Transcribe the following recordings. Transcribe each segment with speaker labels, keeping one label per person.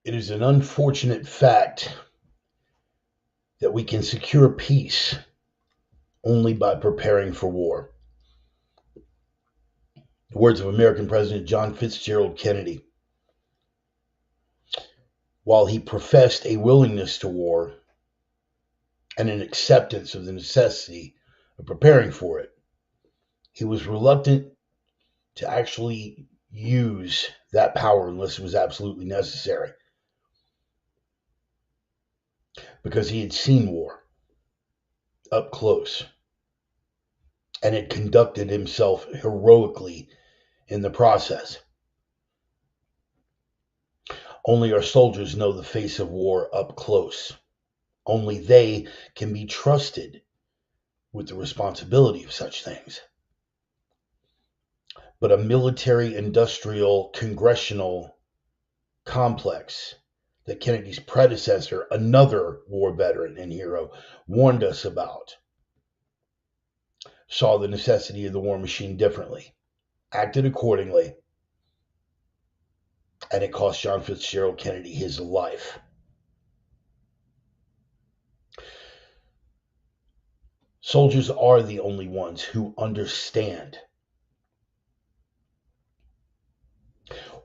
Speaker 1: It is an unfortunate fact that we can secure peace only by preparing for war. The words of American President John Fitzgerald Kennedy. While he professed a willingness to war and an acceptance of the necessity of preparing for it, he was reluctant to actually use that power unless it was absolutely necessary, because he had seen war up close and had conducted himself heroically in the process. Only our soldiers know the face of war up close. Only they can be trusted with the responsibility of such things. But a military, industrial, congressional complex that Kennedy's predecessor, another war veteran and hero, warned us about, saw the necessity of the war machine differently, acted accordingly, and it cost John Fitzgerald Kennedy his life. Soldiers are the only ones who understand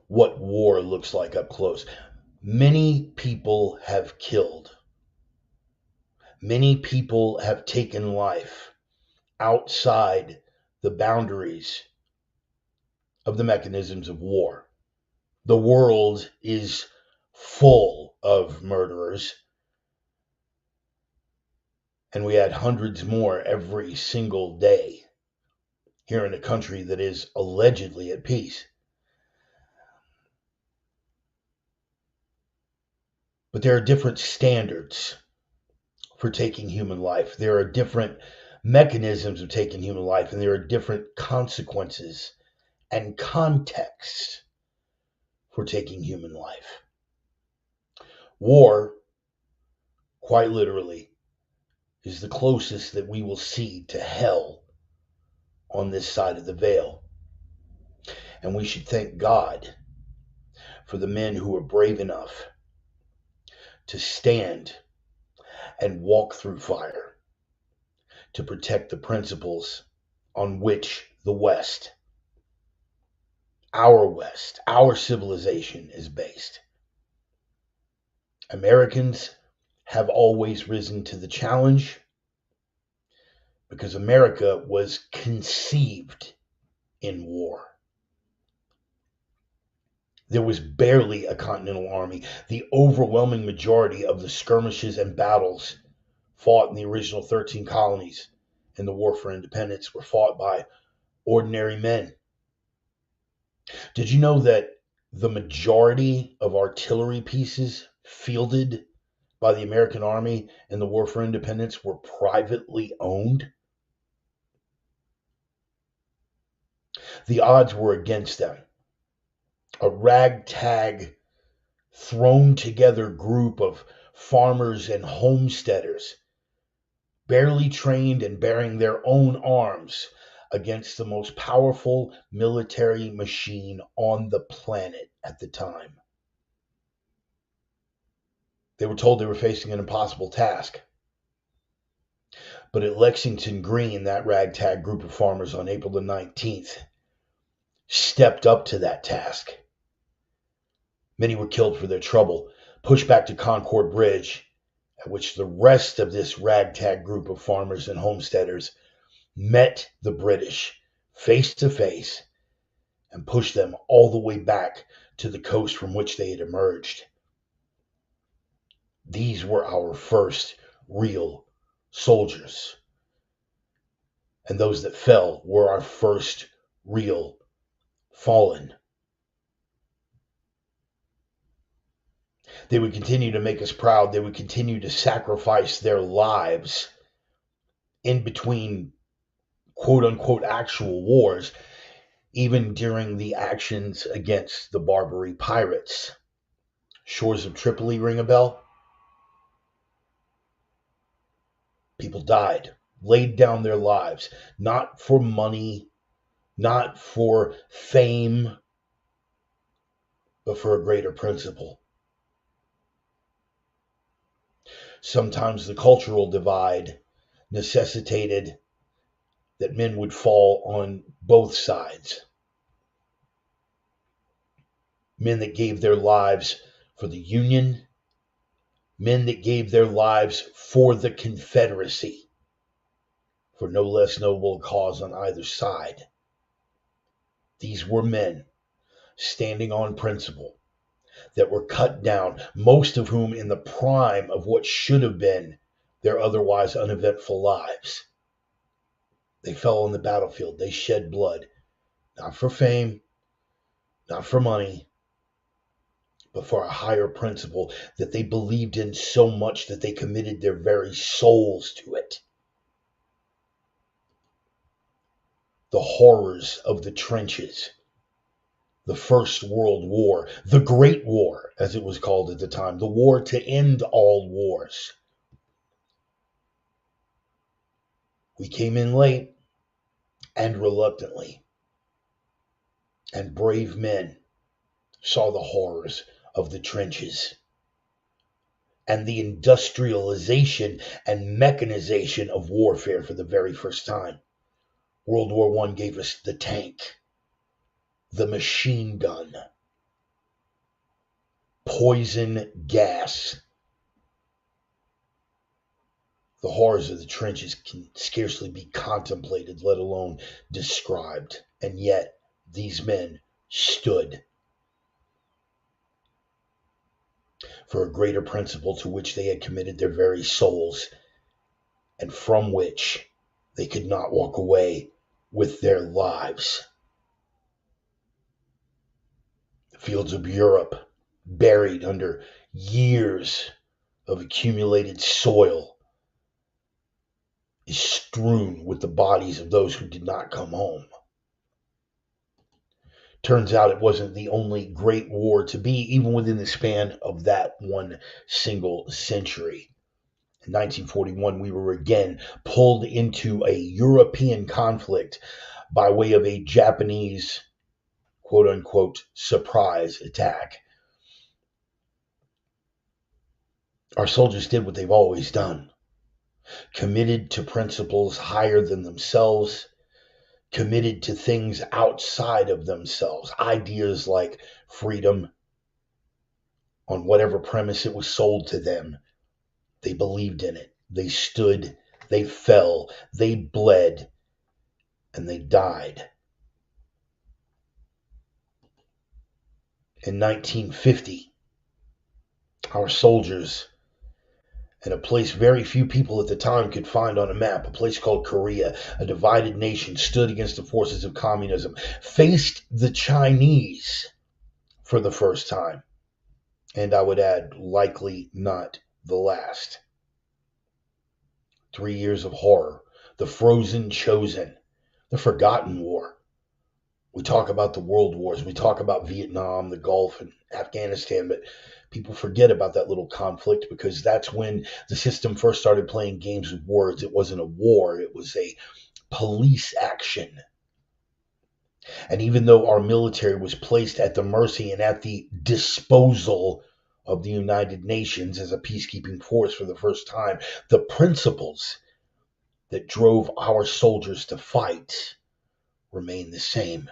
Speaker 1: what war looks like up close. Many people have killed. Many people have taken life outside the boundaries of the mechanisms of war. The world is full of murderers, and we had hundreds more every single day here in a country that is allegedly at peace. But there are different standards for taking human life. There are different mechanisms of taking human life, and there are different consequences and contexts for taking human life. War, quite literally, is the closest that we will see to hell on this side of the veil. And we should thank God for the men who are brave enough to stand and walk through fire to protect the principles on which the West, our civilization is based. Americans have always risen to the challenge because America was conceived in war. There was barely a continental army. The overwhelming majority of the skirmishes and battles fought in the original 13 colonies in the War for Independence were fought by ordinary men. Did you know that the majority of artillery pieces fielded by the American Army in the War for Independence were privately owned? The odds were against them. A ragtag, thrown together group of farmers and homesteaders, barely trained and bearing their own arms against the most powerful military machine on the planet at the time. They were told they were facing an impossible task. But at Lexington Green, that ragtag group of farmers on April the 19th stepped up to that task. Many were killed for their trouble, pushed back to Concord Bridge, at which the rest of this ragtag group of farmers and homesteaders met the British face to face and pushed them all the way back to the coast from which they had emerged. These were our first real soldiers. And those that fell were our first real fallen. They would continue to make us proud. They would continue to sacrifice their lives in between quote unquote actual wars, even during the actions against the Barbary pirates. Shores of Tripoli ring a bell? People died, laid down their lives, not for money, not for fame, but for a greater principle. Sometimes the cultural divide necessitated that men would fall on both sides. Men that gave their lives for the Union, men that gave their lives for the Confederacy, for no less noble cause on either side. These were men standing on principle that were cut down, most of whom in the prime of what should have been their otherwise uneventful lives. They fell on the battlefield. They shed blood, not for fame, not for money, but for a higher principle that they believed in so much that they committed their very souls to it. The horrors of the trenches, the First World War, the Great War, as it was called at the time, the war to end all wars. We came in late and reluctantly, and brave men saw the horrors of the trenches and the industrialization and mechanization of warfare for the very first time. World War I gave us the tank, the machine gun, poison gas. The horrors of the trenches can scarcely be contemplated, let alone described. And yet, these men stood for a greater principle to which they had committed their very souls, and from which they could not walk away with their lives. The fields of Europe, buried under years of accumulated soil, is strewn with the bodies of those who did not come home. Turns out it wasn't the only great war to be, even within the span of that one single century. In 1941, we were again pulled into a European conflict by way of a Japanese, quote-unquote, surprise attack. Our soldiers did what they've always done, committed to principles higher than themselves, committed to things outside of themselves, ideas like freedom, on whatever premise it was sold to them. They believed in it. They stood, they fell, they bled, and they died. In 1950, our soldiers, in a place very few people at the time could find on a map, a place called Korea, a divided nation, stood against the forces of communism, faced the Chinese for the first time, and I would add, likely not the last. 3 years of horror, the frozen chosen, the forgotten war. We talk about the world wars, we talk about Vietnam, the Gulf, and Afghanistan, but people forget about that little conflict because that's when the system first started playing games with words. It wasn't a war, it was a police action. And even though our military was placed at the mercy and at the disposal of the United Nations as a peacekeeping force for the first time, the principles that drove our soldiers to fight remain the same.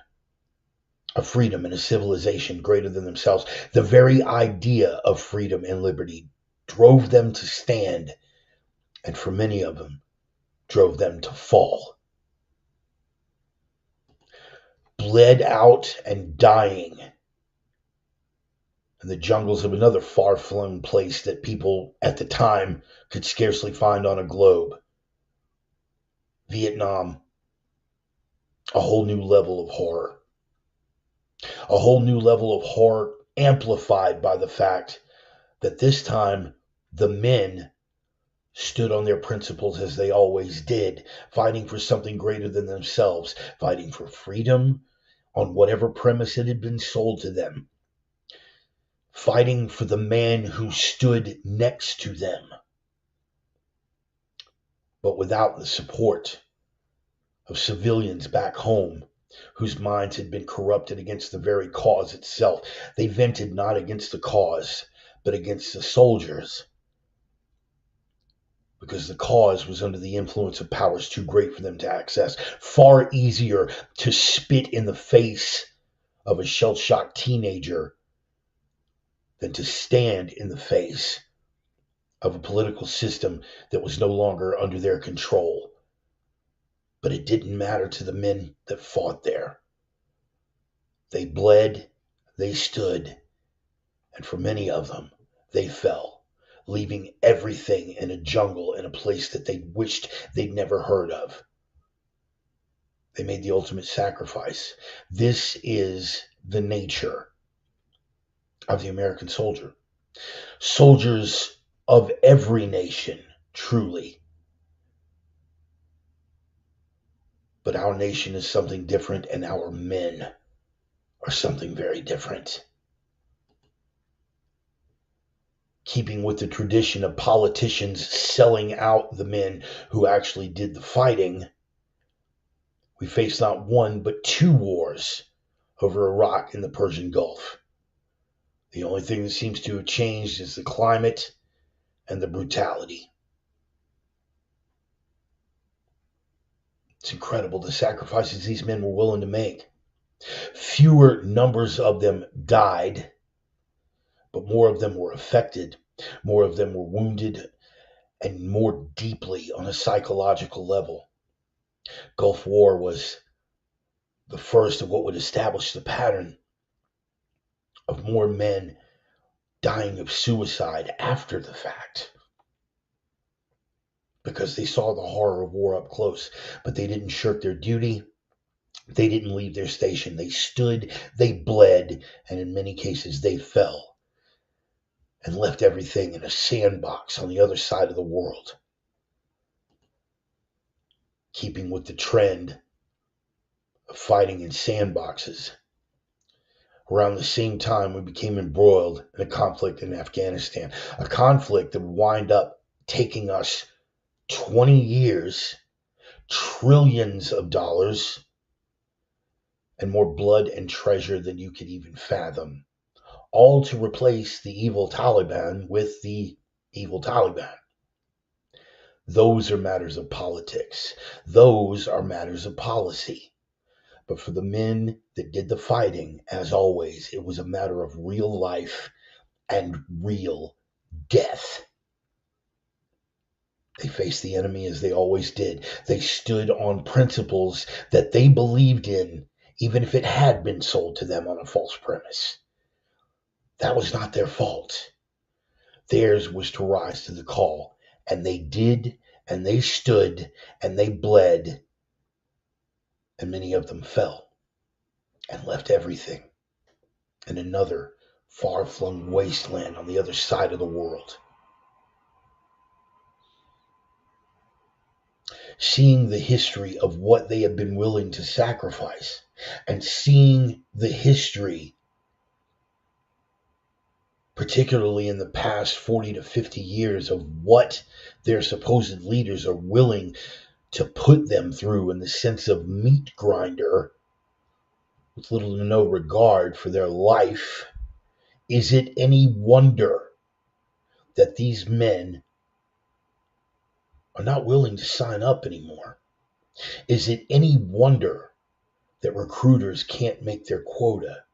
Speaker 1: A freedom and a civilization greater than themselves. The very idea of freedom and liberty drove them to stand, and for many of them, drove them to fall. Bled out and dying in the jungles of another far-flung place that people at the time could scarcely find on a globe. Vietnam, a whole new level of horror. A whole new level of horror amplified by the fact that this time the men stood on their principles as they always did, fighting for something greater than themselves, fighting for freedom on whatever premise it had been sold to them, fighting for the man who stood next to them, but without the support of civilians back home whose minds had been corrupted against the very cause itself. They vented not against the cause, but against the soldiers. because the cause was under the influence of powers too great for them to access. Far easier to spit in the face of a shell-shocked teenager than to stand in the face of a political system that was no longer under their control. But it didn't matter to the men that fought there. They bled, they stood, and for many of them, they fell, leaving everything in a jungle in a place that they wished they'd never heard of. They made the ultimate sacrifice. This is the nature of the American soldier. Soldiers of every nation, truly. But our nation is something different, and our men are something very different. Keeping with the tradition of politicians selling out the men who actually did the fighting, we face not one but two wars over Iraq and the Persian Gulf. The only thing that seems to have changed is the climate and the brutality. It's incredible the sacrifices these men were willing to make. Fewer numbers of them died, but more of them were affected, more of them were wounded, and more deeply on a psychological level. Gulf War was the first of what would establish the pattern of more men dying of suicide after the fact, because they saw the horror of war up close, but they didn't shirk their duty. They didn't leave their station. They stood, they bled, and in many cases they fell and left everything in a sandbox on the other side of the world. Keeping with the trend of fighting in sandboxes, around the same time we became embroiled in a conflict in Afghanistan, a conflict that would wind up taking us 20 years, trillions of dollars, and more blood and treasure than you could even fathom, all to replace the evil Taliban with the evil Taliban. Those are matters of politics. Those are matters of policy. But for the men that did the fighting, as always, it was a matter of real life and real death. They faced the enemy as they always did. They stood on principles that they believed in, even if it had been sold to them on a false premise. That was not their fault. Theirs was to rise to the call. And they did, and they stood, and they bled, and many of them fell and left everything in another far-flung wasteland on the other side of the world. Seeing the history of what they have been willing to sacrifice, and seeing the history, particularly in the past 40 to 50 years, of what their supposed leaders are willing to put them through in the sense of meat grinder, with little to no regard for their life, is it any wonder that these men are not willing to sign up anymore? Is it any wonder that recruiters can't make their quota?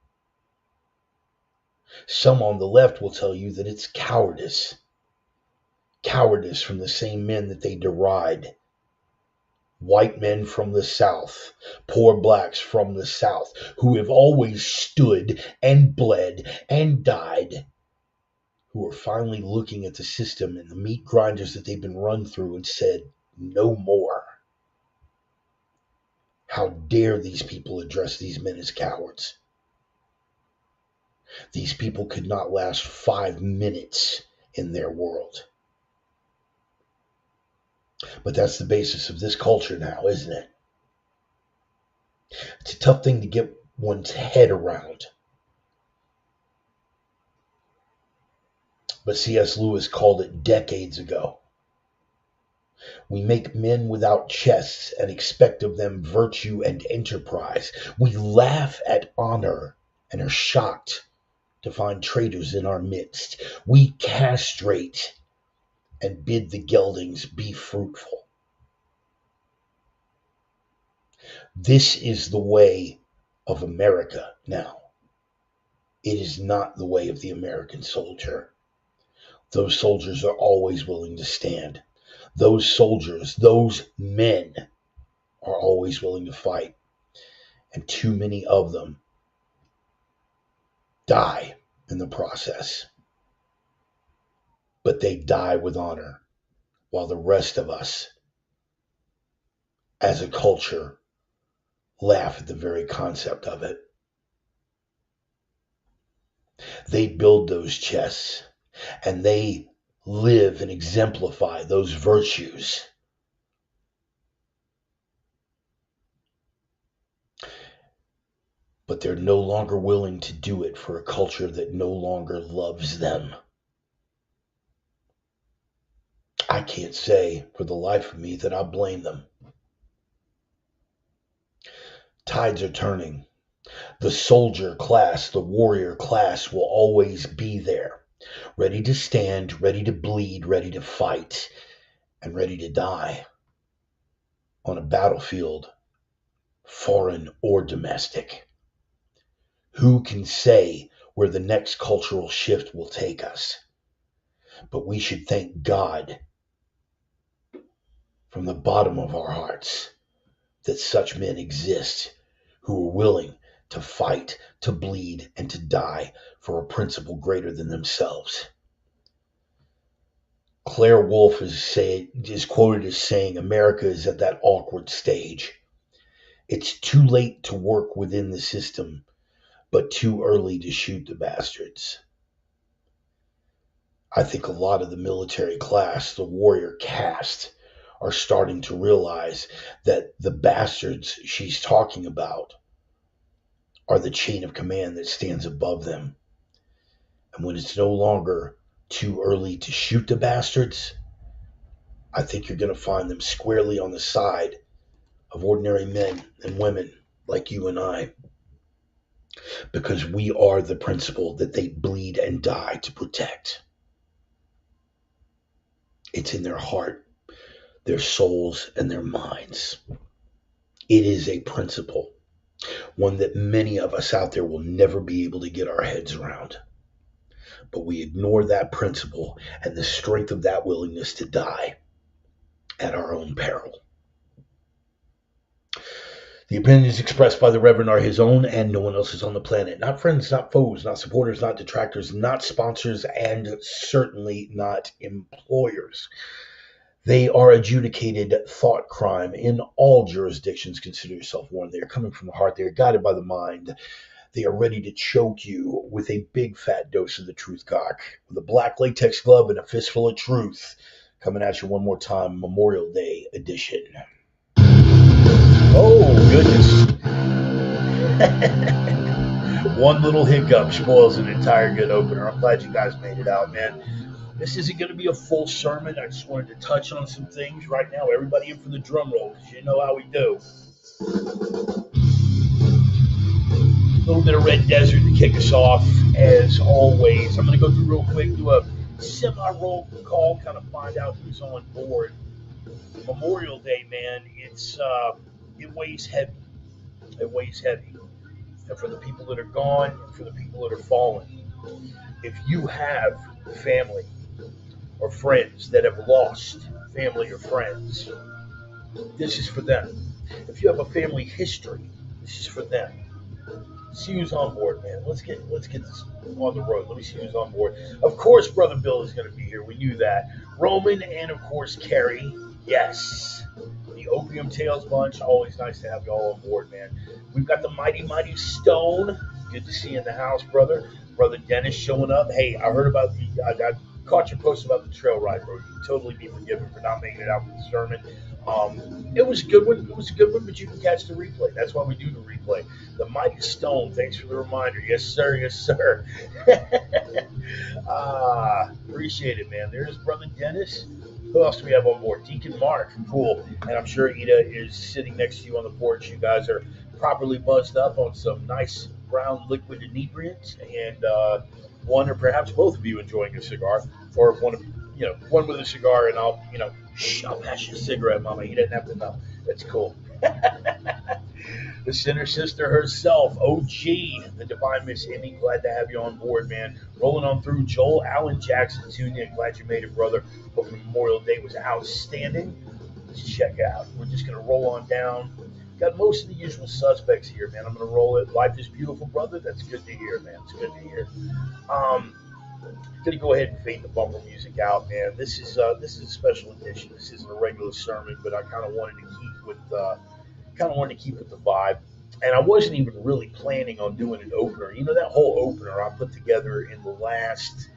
Speaker 1: Some on the left will tell you that it's cowardice. Cowardice from the same men that they deride. White men from the South, poor blacks from the South, who have always stood and bled and died, who are finally looking at the system and the meat grinders that they've been run through and said, no more. How dare these people address these men as cowards? These people could not last 5 minutes in their world. But that's the basis of this culture now, isn't it? It's a tough thing to get one's head around. But C.S. Lewis called it decades ago. We make men without chests and expect of them virtue and enterprise. We laugh at honor and are shocked to find traitors in our midst. We castrate and bid the geldings be fruitful. This is the way of America now. It is not the way of the American soldier. Those soldiers are always willing to stand. Those soldiers, those men are always willing to fight. And too many of them die in the process. But they die with honor, while the rest of us, as a culture, laugh at the very concept of it. They build those chests, and they live and exemplify those virtues. But they're no longer willing to do it for a culture that no longer loves them. I can't say for the life of me that I blame them. Tides are turning. The soldier class, the warrior class will always be there, ready to stand, ready to bleed, ready to fight, and ready to die on a battlefield, foreign or domestic. Who can say where the next cultural shift will take us? But we should thank God from the bottom of our hearts that such men exist who are willing to fight, to bleed, and to die for a principle greater than themselves. Claire Wolfe is quoted as saying, America is at that awkward stage. It's too late to work within the system, but too early to shoot the bastards. I think a lot of the military class, the warrior caste, are starting to realize that the bastards she's talking about are the chain of command that stands above them. And when it's no longer too early to shoot the bastards, I think you're going to find them squarely on the side of ordinary men and women like you and I, because we are the principle that they bleed and die to protect. It's in their heart, their souls, and their minds. It is a principle, one that many of us out there will never be able to get our heads around. But we ignore that principle and the strength of that willingness to die at our own peril. The opinions expressed by the Reverend are his own and no one else's on the planet. Not friends, not foes, not supporters, not detractors, not sponsors, and certainly not employers. They are adjudicated thought crime in all jurisdictions. Consider yourself warned. They are coming from the heart. They are guided by the mind. They are ready to choke you with a big fat dose of the truth cock, with a black latex glove and a fistful of truth. Coming at you one more time, Memorial Day edition. Oh, goodness. One little hiccup spoils an entire good opener. I'm glad you guys made it out, man. This isn't going to be a full sermon. I just wanted to touch on some things right now. Everybody in for the drum roll, because you know how we do. A little bit of Red Desert to kick us off, as always. I'm going to go through real quick, do a semi-roll call, kind of find out who's on board. Memorial Day, man, it weighs heavy. It weighs heavy. And for the people that are gone, and for the people that are fallen, if you have family or friends that have lost family or friends, this is for them. If you have a family history, this is for them. See who's on board, man. Let's get this on the road. Let me see who's on board. Of course, Brother Bill is going to be here. We knew that. Roman and, of course, Carrie. Yes. The Opium Tales bunch. Always nice to have you all on board, man. We've got the Mighty Stone. Good to see you in the house, brother. Brother Dennis showing up. Hey, I heard about I caught your post about the trail ride, bro. You can totally be forgiven for not making it out for the sermon. It was a good one. It was a good one, but you can catch the replay. That's why we do the replay. The Mighty Stone. Thanks for the reminder. Yes, sir. Yes, sir. Appreciate it, man. There's Brother Dennis. Who else do we have on board? Deacon Mark. Cool. And I'm sure Ida is sitting next to you on the porch. You guys are properly buzzed up on some nice brown liquid inebriants, and one or perhaps both of you enjoying a cigar, or one of one with a cigar, and I'll pass you a cigarette, Mama. He doesn't have to know. That's cool. The Sinner Sister herself, OG, the Divine Miss Emmy. Glad to have you on board, man. Rolling on through. Joel Allen Jackson Jr. Glad you made it, brother. Hope Memorial Day was outstanding. Let's check it out. We're just gonna roll on down. Got most of the usual suspects here, man. I'm gonna roll it. Life is beautiful, brother. That's good to hear, man. It's good to hear. Gonna go ahead and fade the bumper music out, man. This is a special edition. This isn't a regular sermon, but I kind of wanted to keep with the vibe. And I wasn't even really planning on doing an opener. That whole opener I put together in the last,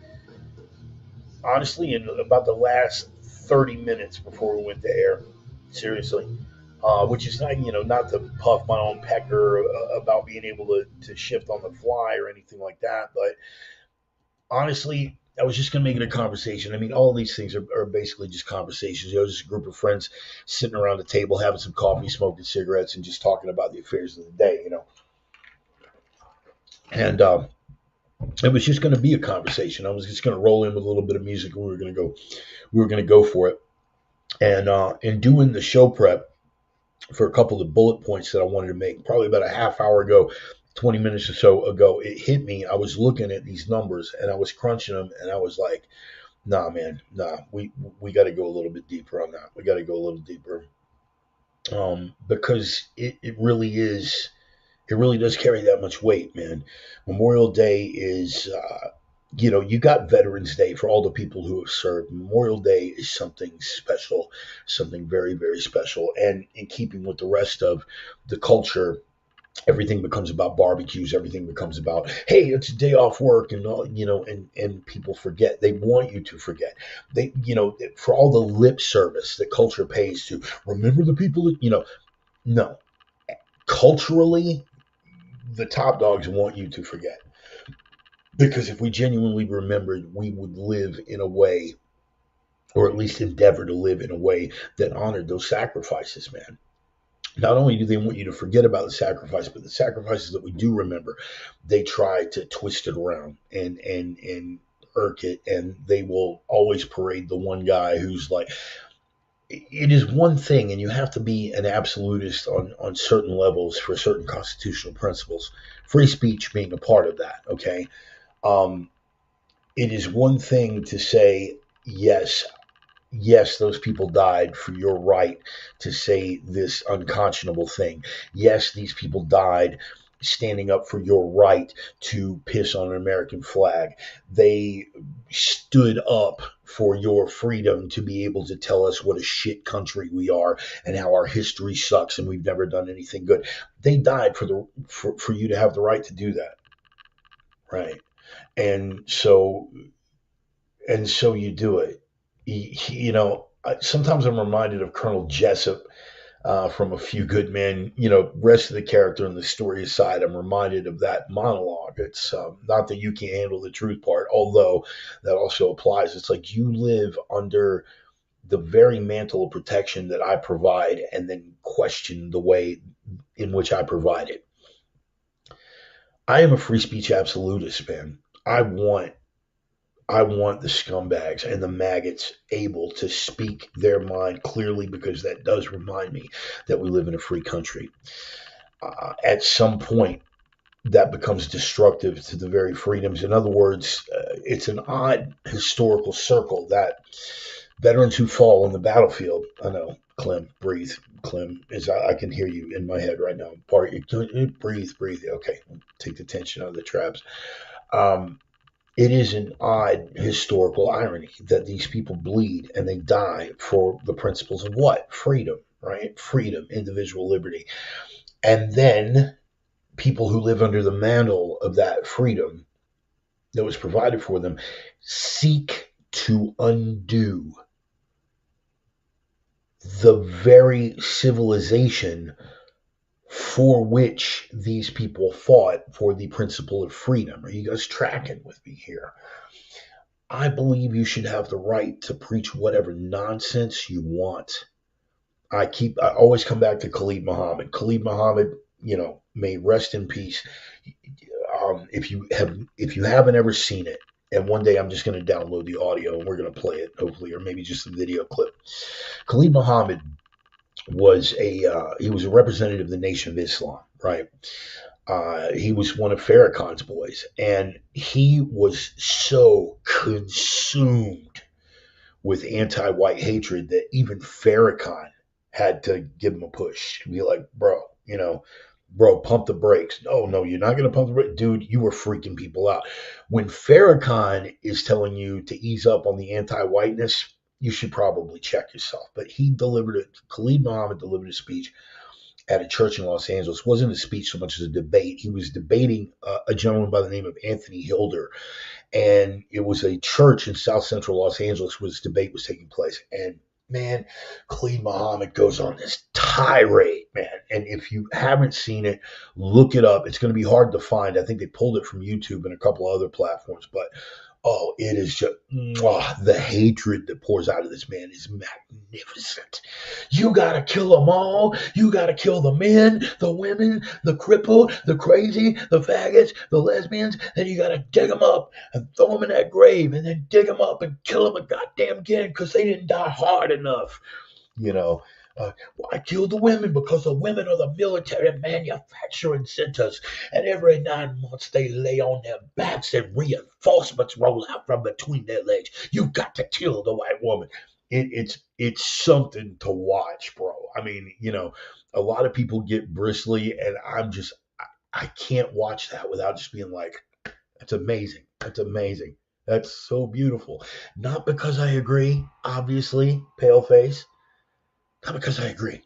Speaker 1: honestly, in about the last 30 minutes before we went to air. Seriously. Which is not to puff my own pecker about being able to shift on the fly or anything like that, but honestly, I was just going to make it a conversation. I mean, all these things are basically just conversations. Just a group of friends sitting around the table, having some coffee, smoking cigarettes, and just talking about the affairs of the day. And it was just going to be a conversation. I was just going to roll in with a little bit of music, and we were going to go for it. And in doing the show prep for a couple of bullet points that I wanted to make, probably about a half hour ago, 20 minutes or so ago, it hit me. I was looking at these numbers and I was crunching them, and I was like, nah, man, nah, we got to go a little bit deeper on that. We got to go a little deeper. Because it really does carry that much weight, man. Memorial Day is, you got Veterans Day for all the people who have served. Memorial Day is something special, something very, very special. And in keeping with the rest of the culture, everything becomes about barbecues. Everything becomes about, hey, it's a day off work, and all, and people forget. They want you to forget. They, for all the lip service that culture pays to remember the people that, no, culturally, the top dogs want you to forget. Because if we genuinely remembered, we would live in a way, or at least endeavor to live in a way that honored those sacrifices, man. Not only do they want you to forget about the sacrifice, but the sacrifices that we do remember, they try to twist it around and irk it, and they will always parade the one guy who's like, it is one thing, and you have to be an absolutist on certain levels for certain constitutional principles, free speech being a part of that, okay? It is one thing to say, yes, those people died for your right to say this unconscionable thing. Yes, these people died standing up for your right to piss on an American flag. They stood up for your freedom to be able to tell us what a shit country we are and how our history sucks and we've never done anything good. They died for you to have the right to do that. Right. And so you do it. Sometimes I'm reminded of Colonel Jessup from A Few Good Men. Rest of the character and the story aside, I'm reminded of that monologue. It's not that you can't handle the truth part, although that also applies. It's like you live under the very mantle of protection that I provide, and then question the way in which I provide it. I am a free speech absolutist, man. I want the scumbags and the maggots able to speak their mind clearly, because that does remind me that we live in a free country. At some point, that becomes destructive to the very freedoms. In other words, it's an odd historical circle that veterans who fall on the battlefield, I know, Clem, breathe. Clem, I can hear you in my head right now. Breathe. Okay, take the tension out of the traps. It is an odd historical irony that these people bleed and they die for the principles of what? Freedom, right? Freedom, individual liberty. And then people who live under the mantle of that freedom that was provided for them seek to undo the very civilization for which these people fought for the principle of freedom. Are you guys tracking with me here? I believe you should have the right to preach whatever nonsense you want. I always come back to Khalid Muhammad. Khalid Muhammad, may rest in peace. If you haven't ever seen it, And one day I'm just going to download the audio and we're going to play it, hopefully, or maybe just a video clip. Khalid Muhammad was a representative of the Nation of Islam, right? He was one of Farrakhan's boys, and he was so consumed with anti-white hatred that even Farrakhan had to give him a push and be like, bro, pump the brakes. No, you're not going to pump the brakes. Dude, you were freaking people out. When Farrakhan is telling you to ease up on the anti-whiteness, you should probably check yourself. But Khalid Muhammad delivered a speech at a church in Los Angeles. It wasn't a speech so much as a debate. He was debating a gentleman by the name of Anthony Hilder. And it was a church in South Central Los Angeles where this debate was taking place. And man, Khalid Muhammad goes on this tirade, man. And if you haven't seen it, look it up. It's going to be hard to find. I think they pulled it from YouTube and a couple other platforms, but oh, it is just the hatred that pours out of this man is magnificent. You gotta kill them all. You gotta kill the men, the women, the crippled, the crazy, the faggots, the lesbians. Then you gotta dig them up and throw them in that grave, and then dig them up and kill them a goddamn again because they didn't die hard enough. You know, I killed the women because the women are the military manufacturing centers, and every 9 months they lay on their backs and reinforcements roll out from between their legs. You got to kill the white woman. It's something to watch, bro. I mean, a lot of people get bristly, and I can't watch that without just being like, that's amazing. That's amazing. That's so beautiful. Not because I agree, obviously, pale face. Not because I agree,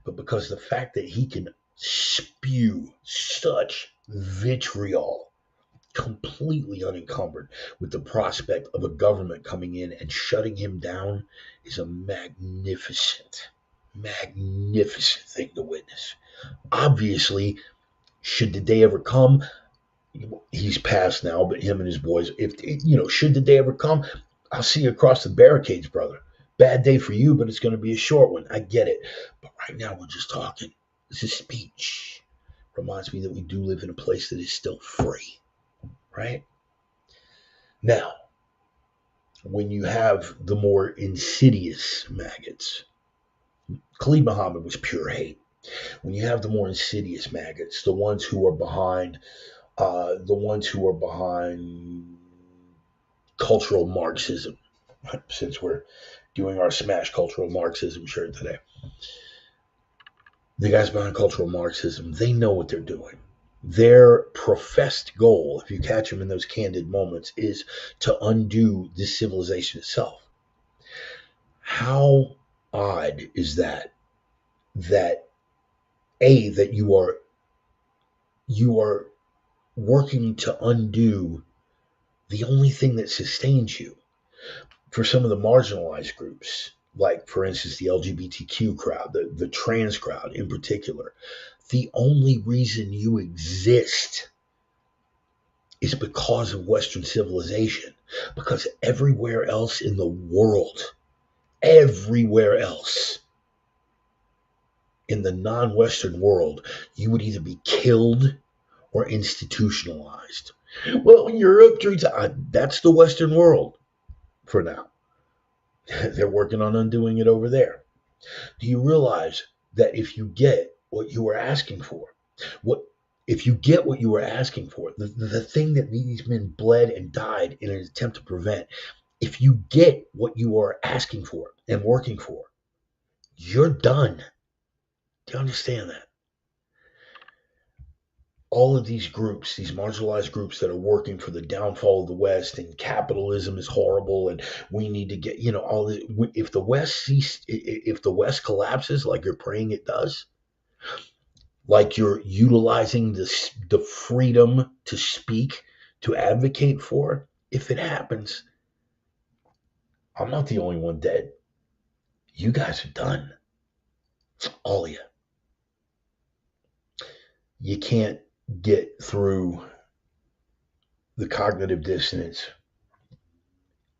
Speaker 1: but because the fact that he can spew such vitriol completely unencumbered with the prospect of a government coming in and shutting him down is a magnificent, magnificent thing to witness. Obviously, should the day ever come, he's passed now, but him and his boys, should the day ever come, I'll see you across the barricades, brother. Bad day for you, but it's going to be a short one. I get it. But right now, we're just talking. This is speech. Reminds me that we do live in a place that is still free, right? Now, when you have the more insidious maggots, Khalid Muhammad was pure hate. When you have the more insidious maggots, the ones who are behind cultural Marxism, since we're doing our Smash Cultural Marxism shirt today. The guys behind cultural Marxism, they know what they're doing. Their professed goal, if you catch them in those candid moments, is to undo this civilization itself. How odd is that you are working to undo the only thing that sustains you. For some of the marginalized groups, like, for instance, the LGBTQ crowd, the trans crowd in particular, the only reason you exist is because of Western civilization. Because everywhere else in the world, everywhere else in the non-Western world, you would either be killed or institutionalized. Well, Europe treats that's the Western world for now. They're working on undoing it over there. Do you realize that if you get what you were asking for, the thing that these men bled and died in an attempt to prevent, if you get what you are asking for and working for, you're done. Do you understand that? All of these groups, these marginalized groups that are working for the downfall of the West, and capitalism is horrible, and we need to get, all this. If the West collapses, like you're praying it does, like you're utilizing the freedom to speak, to advocate for, if it happens, I'm not the only one dead. You guys are done. All of you. You can't get through the cognitive dissonance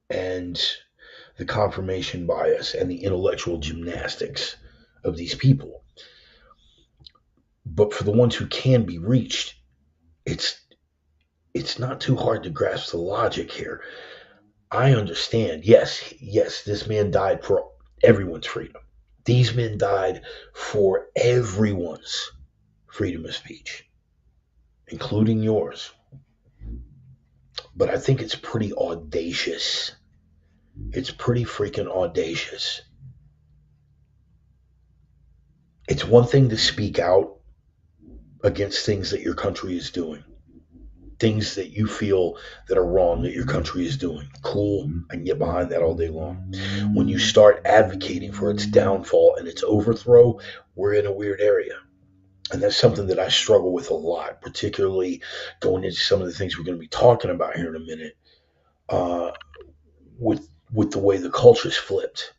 Speaker 1: and the confirmation bias and the intellectual gymnastics of these people. But for the ones who can be reached, it's it's not too hard to grasp the logic here. I understand. Yes, this man died for everyone's freedom. These men died for everyone's freedom of speech, including yours. But I think it's pretty audacious. It's pretty freaking audacious. It's one thing to speak out against things that your country is doing, things that you feel that are wrong that your country is doing. Cool, I can get behind that all day long. When you start advocating for its downfall and its overthrow, we're in a weird area. And that's something that I struggle with a lot, particularly going into some of the things we're going to be talking about here in a minute, with the way the culture's flipped.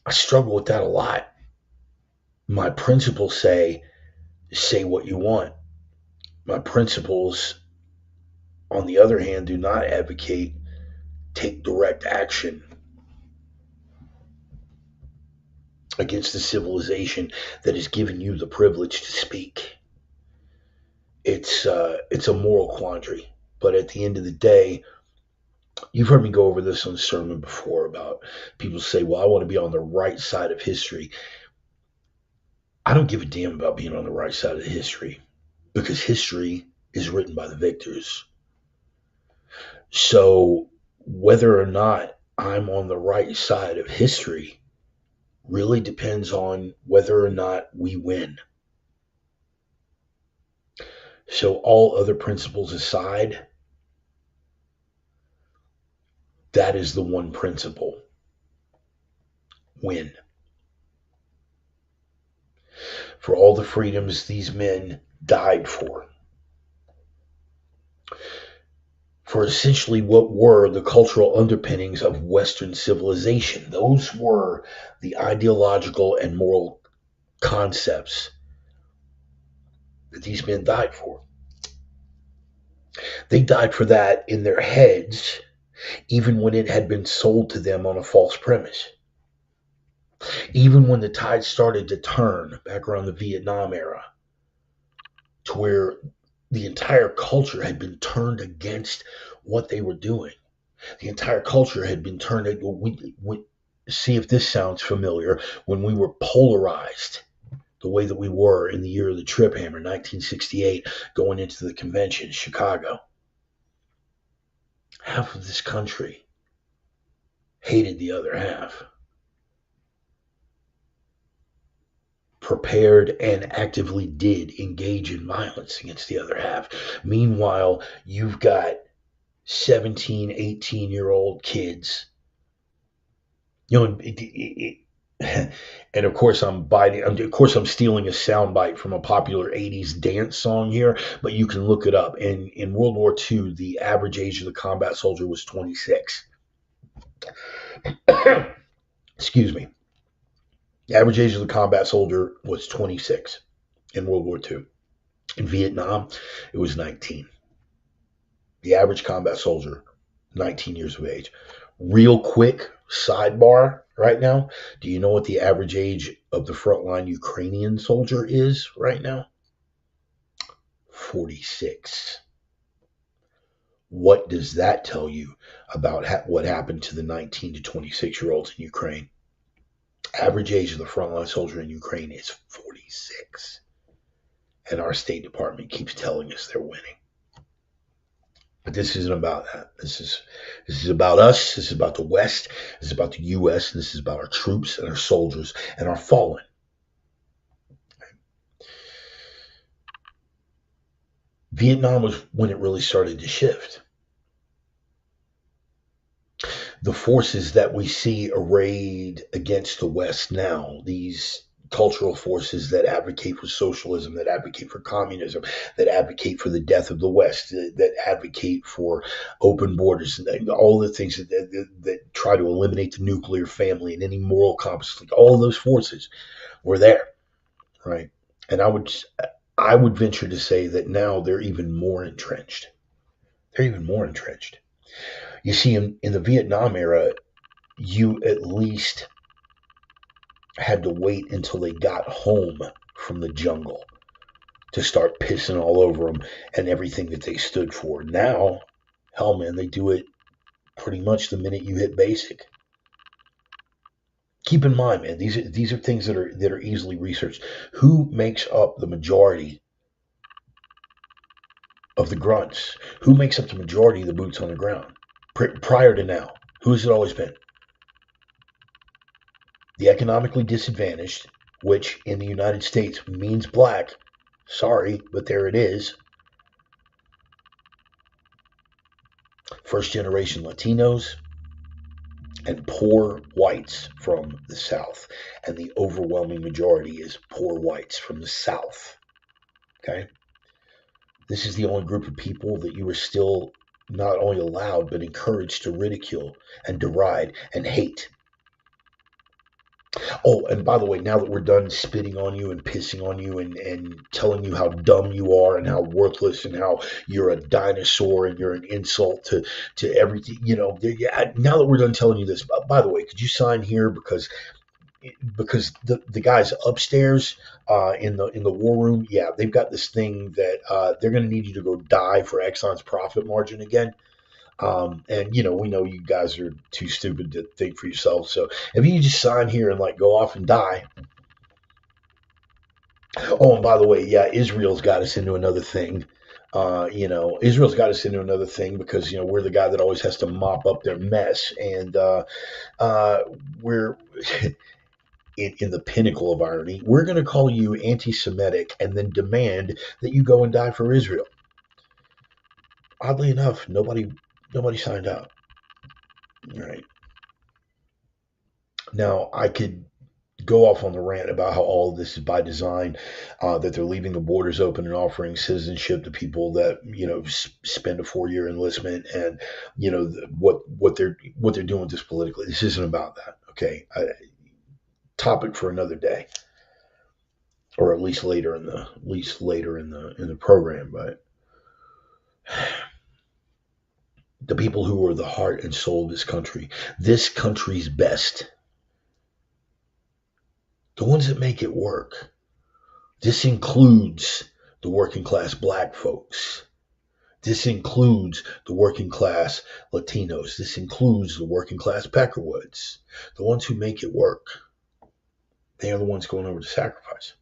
Speaker 1: I struggle with that a lot. My principles say what you want. My principles, on the other hand, do not advocate take direct action against the civilization that has given you the privilege to speak. It's a moral quandary, but at the end of the day, you've heard me go over this on the sermon before about people say, well, I want to be on the right side of history. I don't give a damn about being on the right side of history, because history is written by the victors. So whether or not I'm on the right side of history really depends on whether or not we win. So all other principles aside, that is the one principle. Win. For all the freedoms these men died for essentially what were the cultural underpinnings of Western civilization. Those were the ideological and moral concepts that these men died for. They died for that in their heads, even when it had been sold to them on a false premise. Even when the tide started to turn back around the Vietnam era, to where the entire culture had been turned against what they were doing. The entire culture had been turned. We see if this sounds familiar. When we were polarized the way that we were in the year of the Trip Hammer, 1968, going into the convention, Chicago. Half of this country hated the other half. Prepared and actively did engage in violence against the other half. Meanwhile, you've got 17, 18-year-old kids. And of course I'm stealing a soundbite from a popular 80s dance song here, but you can look it up. In World War II, the average age of the combat soldier was 26. Excuse me. The average age of the combat soldier was 26 in World War II. In Vietnam, it was 19. The average combat soldier, 19 years of age. Real quick sidebar right now. Do you know what the average age of the frontline Ukrainian soldier is right now? 46. What does that tell you about what happened to the 19 to 26-year-olds in Ukraine? Average age of the frontline soldier in Ukraine is 46. And our State Department keeps telling us they're winning. But this isn't about that. This is about us. This is about the West. This is about the U.S. And this is about our troops and our soldiers and our fallen. Vietnam was when it really started to shift. The forces that we see arrayed against the West now, these cultural forces that advocate for socialism, that advocate for communism, that advocate for the death of the West, that advocate for open borders, and all the things that try to eliminate the nuclear family and any moral compass, like all of those forces were there, right? And I would venture to say that now they're even more entrenched. They're even more entrenched. You see, in the Vietnam era, you at least had to wait until they got home from the jungle to start pissing all over them and everything that they stood for. Now, hell, man, they do it pretty much the minute you hit basic. Keep in mind, man, these are things that are easily researched. Who makes up the majority of the grunts? Who makes up the majority of the boots on the ground? Prior to now, who has it always been? The economically disadvantaged, which in the United States means black. Sorry, but there it is. First generation Latinos and poor whites from the South. And the overwhelming majority is poor whites from the South. Okay? This is the only group of people that you are still not only allowed, but encouraged to ridicule and deride and hate. Oh, and by the way, now that we're done spitting on you and pissing on you and telling you how dumb you are and how worthless and how you're a dinosaur and you're an insult to everything, now that we're done telling you this, by the way, could you sign here because the guys upstairs in the war room, yeah, they've got this thing that they're going to need you to go die for Exxon's profit margin again. And we know you guys are too stupid to think for yourselves. So if you just sign here and go off and die. Oh, and by the way, yeah, Israel's got us into another thing. Israel's got us into another thing because we're the guy that always has to mop up their mess, and we're in the pinnacle of irony. We're going to call you anti-Semitic and then demand that you go and die for Israel. Oddly enough, nobody signed up. All right. Now, I could go off on the rant about how all of this is by design, that they're leaving the borders open and offering citizenship to people that spend a 4-year enlistment, and what they're doing with this politically. This isn't about that. Okay, topic for another day, or at least later in the program. But the people who are the heart and soul of this country's best, the ones that make it work. This includes the working class black folks. This includes the working class Latinos. This includes the working class Peckerwoods. The ones who make it work. They are the ones going over to sacrifice.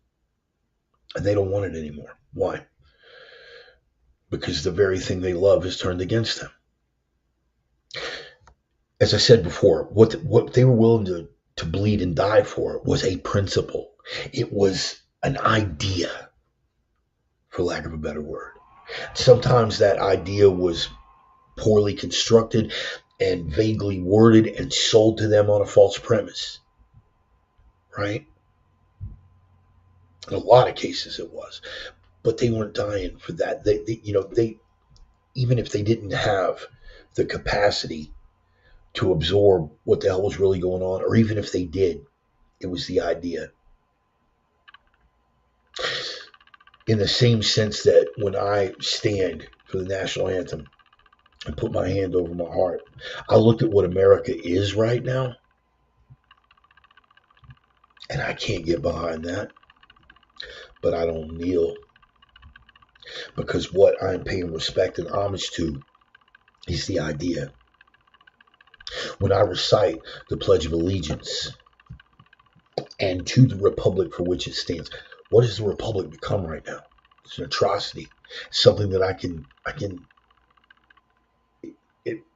Speaker 1: And they don't want it anymore. Why? Because the very thing they love is turned against them. As I said before, what they were willing to bleed and die for was a principle. It was an idea, for lack of a better word. Sometimes that idea was poorly constructed and vaguely worded and sold to them on a false premise. Right? In a lot of cases it was. But they weren't dying for that. They even if they didn't have the capacity to absorb what the hell was really going on, or even if they did, it was the idea. In the same sense that when I stand for the national anthem and put my hand over my heart, I look at what America is right now, and I can't get behind that. But I don't kneel, because what I'm paying respect and homage to is the idea. When I recite the Pledge of Allegiance and to the republic for which it stands, what has the republic become right now? It's an atrocity. Something that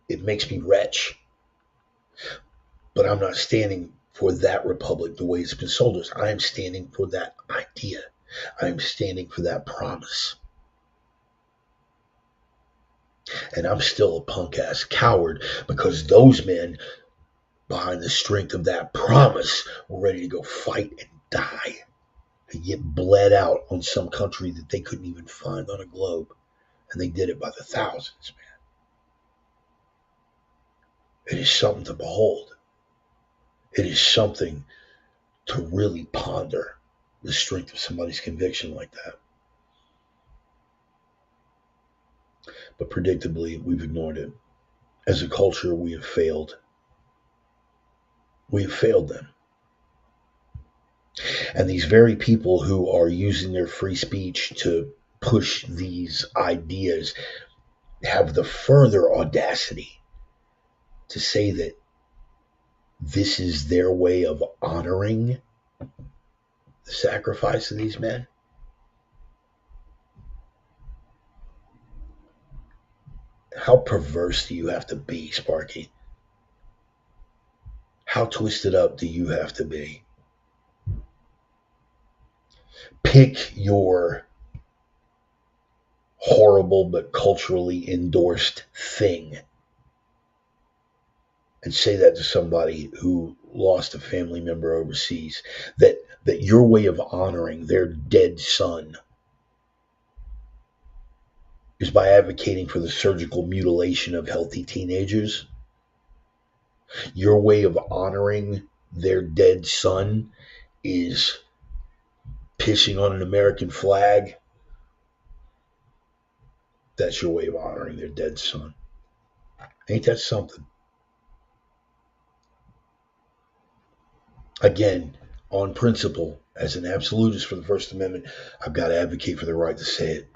Speaker 1: it makes me retch. But I'm not standing for that republic the way it's been sold to us. I am standing for that idea. I am standing for that promise. And I'm still a punk-ass coward because those men behind the strength of that promise were ready to go fight and die and get bled out on some country that they couldn't even find on a globe. And they did it by the thousands, man. It is something to behold. It is something to really ponder the strength of somebody's conviction like that. But predictably, we've ignored it. As a culture, we have failed. We have failed them. And these very people who are using their free speech to push these ideas have the further audacity to say that this is their way of honoring the sacrifice of these men. How perverse do you have to be, Sparky? How twisted up do you have to be? Pick your horrible but culturally endorsed thing and say that to somebody who lost a family member overseas, that your way of honoring their dead son is by advocating for the surgical mutilation of healthy teenagers. Your way of honoring their dead son is pissing on an American flag. That's your way of honoring their dead son. Ain't that something? Again, on principle, as an absolutist for the First Amendment, I've got to advocate for the right to say it.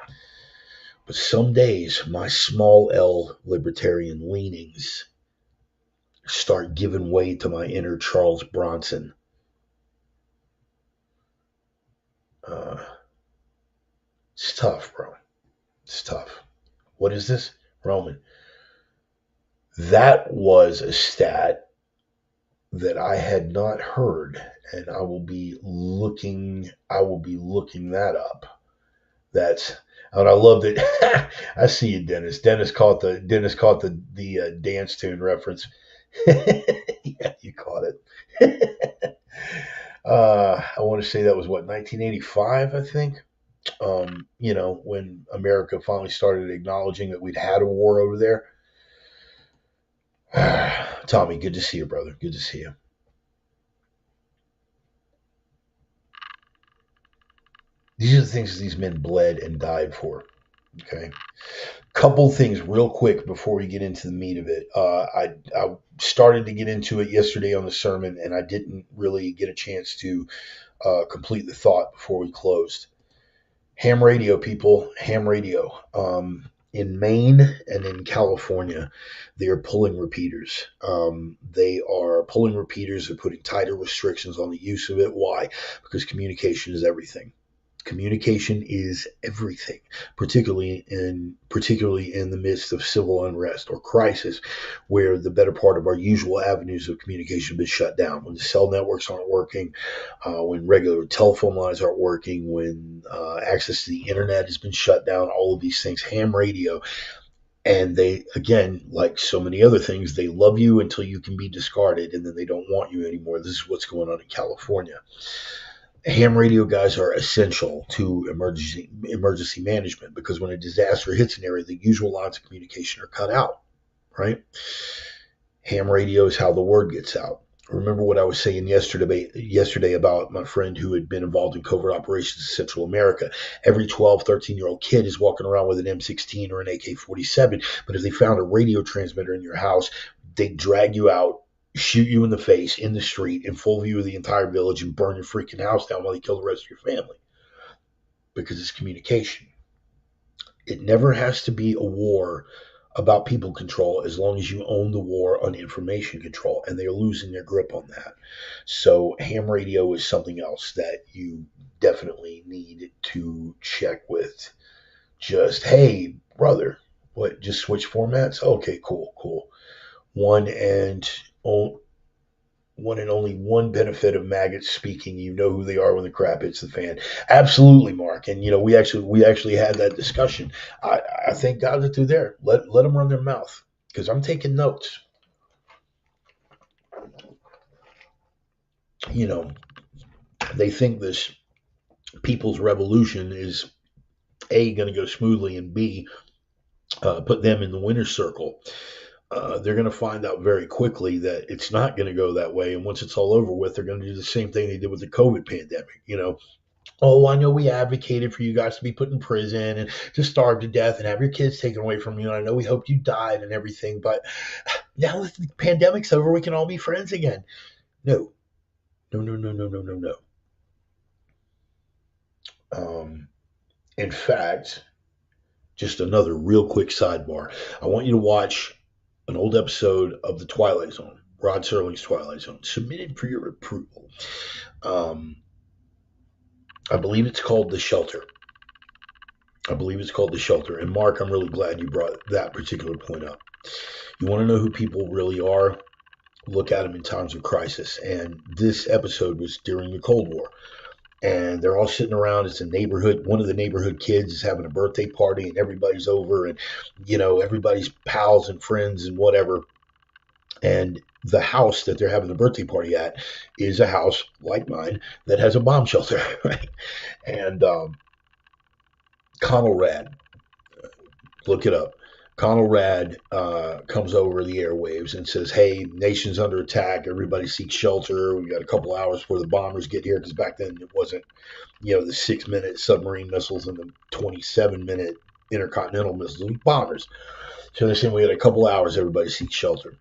Speaker 1: But some days, my small L libertarian leanings start giving way to my inner Charles Bronson. It's tough, bro. It's tough. What is this? Roman. That was a stat that I had not heard, and I will be looking that up. That's and I loved it. I see you, Dennis. Dennis caught the dance tune reference. Yeah, you caught it. I want to say that was what 1985, I think. When America finally started acknowledging that we'd had a war over there. Tommy, good to see you, brother. Good to see you. These are the things these men bled and died for. Okay. Couple things real quick before we get into the meat of it. I started to get into it yesterday on the sermon, and I didn't really get a chance to complete the thought before we closed. Ham radio, people. Ham radio. In Maine and in California, they are pulling repeaters. They are pulling repeaters. They're putting tighter restrictions on the use of it. Why? Because communication is everything. Communication is everything, particularly in the midst of civil unrest or crisis, where the better part of our usual avenues of communication have been shut down. When the cell networks aren't working, when regular telephone lines aren't working, when access to the internet has been shut down, all of these things, ham radio. And they, again, like so many other things, they love you until you can be discarded, and then they don't want you anymore. This is what's going on in California. Ham radio guys are essential to emergency management because when a disaster hits an area, the usual lines of communication are cut out, right? Ham radio is how the word gets out. Remember what I was saying yesterday about my friend who had been involved in covert operations in Central America. Every 12, 13-year-old kid is walking around with an M16 or an AK-47, but if they found a radio transmitter in your house, they'd drag you out, shoot you in the face in the street in full view of the entire village and burn your freaking house down while they kill the rest of your family. Because it's communication. It never has to be a war about people control as long as you own the war on information control, and they're losing their grip on that. So ham radio is something else that you definitely need to check with. Just, hey, brother, what, just switch formats? Okay, cool. One and only one benefit of maggots speaking. You know who they are when the crap hits the fan. Absolutely, Mark. And we actually had that discussion. I thank God that they're there. Let them run their mouth because I'm taking notes. They think this people's revolution is A, going to go smoothly, and B, put them in the winner's circle. They're going to find out very quickly that it's not going to go that way. And once it's all over with, they're going to do the same thing they did with the COVID pandemic. Oh, I know we advocated for you guys to be put in prison and to starve to death and have your kids taken away from you. And I know we hoped you died and everything, but now that the pandemic's over, we can all be friends again. No. In fact, just another real quick sidebar. I want you to watch an old episode of The Twilight Zone, Rod Serling's Twilight Zone, submitted for your approval. Um, I believe it's called The Shelter. And Mark, I'm really glad you brought that particular point up. You want to know who people really are? Look at them in times of crisis. And this episode was during the Cold War. And they're all sitting around. It's a neighborhood. One of the neighborhood kids is having a birthday party, and everybody's over, and everybody's pals and friends and whatever. And the house that they're having the birthday party at is a house like mine that has a bomb shelter, right? And Conrad, look it up. Conrad comes over the airwaves and says, "Hey, nation's under attack. Everybody seek shelter. We got a couple hours before the bombers get here," because back then it wasn't, the 6-minute submarine missiles and the 27-minute intercontinental missiles, bombers. So they're saying we got a couple hours. Everybody seek shelter.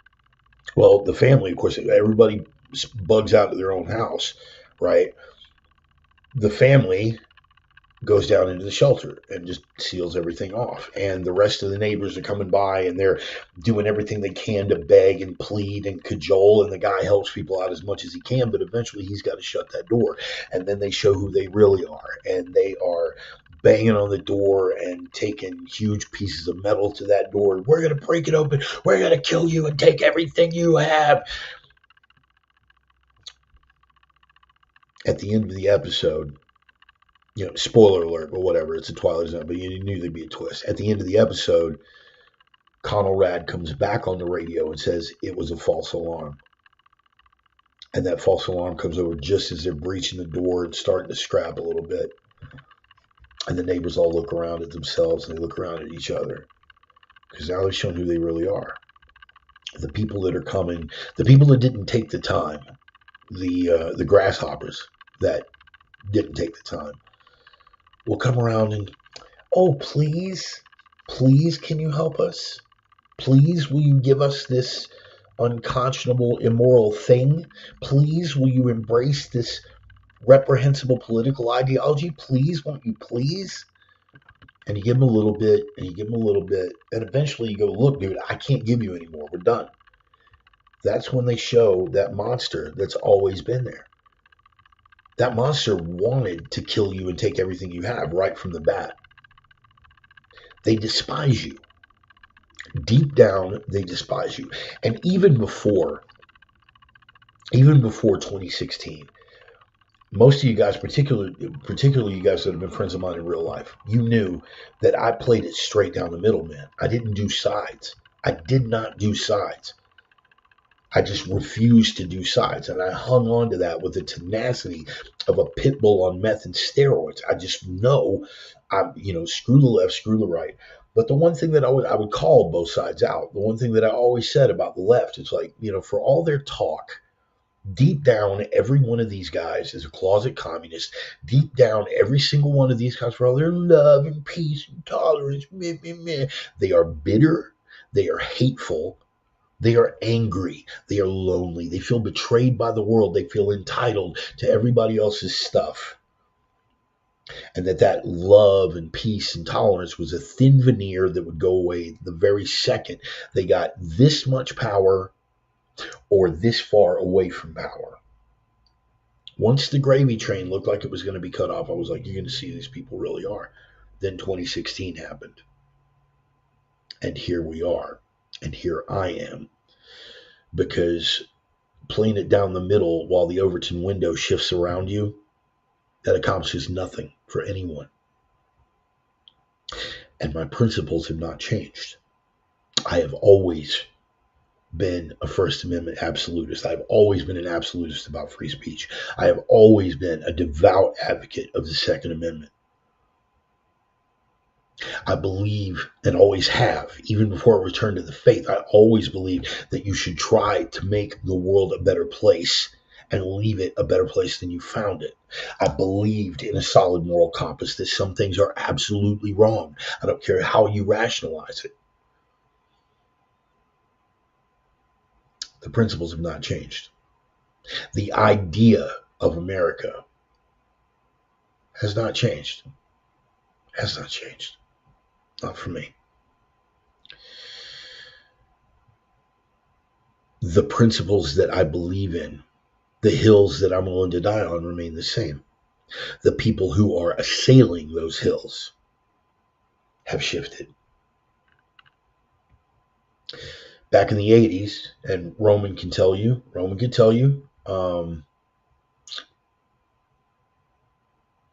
Speaker 1: Well, the family, of course, everybody bugs out of their own house, right? The family goes down into the shelter and just seals everything off. And the rest of the neighbors are coming by and they're doing everything they can to beg and plead and cajole. And the guy helps people out as much as he can, but eventually he's got to shut that door. And then they show who they really are. And they are banging on the door and taking huge pieces of metal to that door. "We're going to break it open. We're going to kill you and take everything you have." At the end of the episode, spoiler alert, but whatever, it's a Twilight Zone, but you knew there'd be a twist. At the end of the episode, Conrad comes back on the radio and says it was a false alarm. And that false alarm comes over just as they're breaching the door and starting to scrap a little bit. And the neighbors all look around at themselves and they look around at each other. Because now they're showing who they really are. The people that are coming, the people that didn't take the time, the grasshoppers that didn't take the time, will come around and, "Oh, please, can you help us? Please, will you give us this unconscionable, immoral thing? Please, will you embrace this reprehensible political ideology? Please, won't you please?" And you give them a little bit, and you give them a little bit, and eventually you go, "Look, dude, I can't give you any more. We're done." That's when they show that monster that's always been there. That monster wanted to kill you and take everything you have right from the bat. They despise you. Deep down, they despise you. And even before 2016, most of you guys, particularly you guys that have been friends of mine in real life, you knew that I played it straight down the middle, man. I didn't do sides. I did not do sides. I just refused to do sides, and I hung on to that with the tenacity of a pit bull on meth and steroids. I just know, screw the left, screw the right. But the one thing that I would call both sides out, the one thing that I always said about the left, is like, for all their talk, deep down, every one of these guys is a closet communist. Deep down, every single one of these guys, for all their love and peace and tolerance, they are bitter, they are hateful, they are angry. They are lonely. They feel betrayed by the world. They feel entitled to everybody else's stuff. And that love and peace and tolerance was a thin veneer that would go away the very second they got this much power or this far away from power. Once the gravy train looked like it was going to be cut off, I was like, you're going to see who these people really are. Then 2016 happened. And here we are. And here I am. Because playing it down the middle while the Overton window shifts around you, that accomplishes nothing for anyone. And my principles have not changed. I have always been a First Amendment absolutist. I've always been an absolutist about free speech. I have always been a devout advocate of the Second Amendment. I believe, and always have, even before I returned to the faith, I always believed that you should try to make the world a better place and leave it a better place than you found it. I believed in a solid moral compass that some things are absolutely wrong. I don't care how you rationalize it. The principles have not changed. The idea of America Has not changed. Has not changed. Not for me. The principles that I believe in, the hills that I'm willing to die on remain the same. The people who are assailing those hills have shifted. Back in the 80s, and Roman can tell you,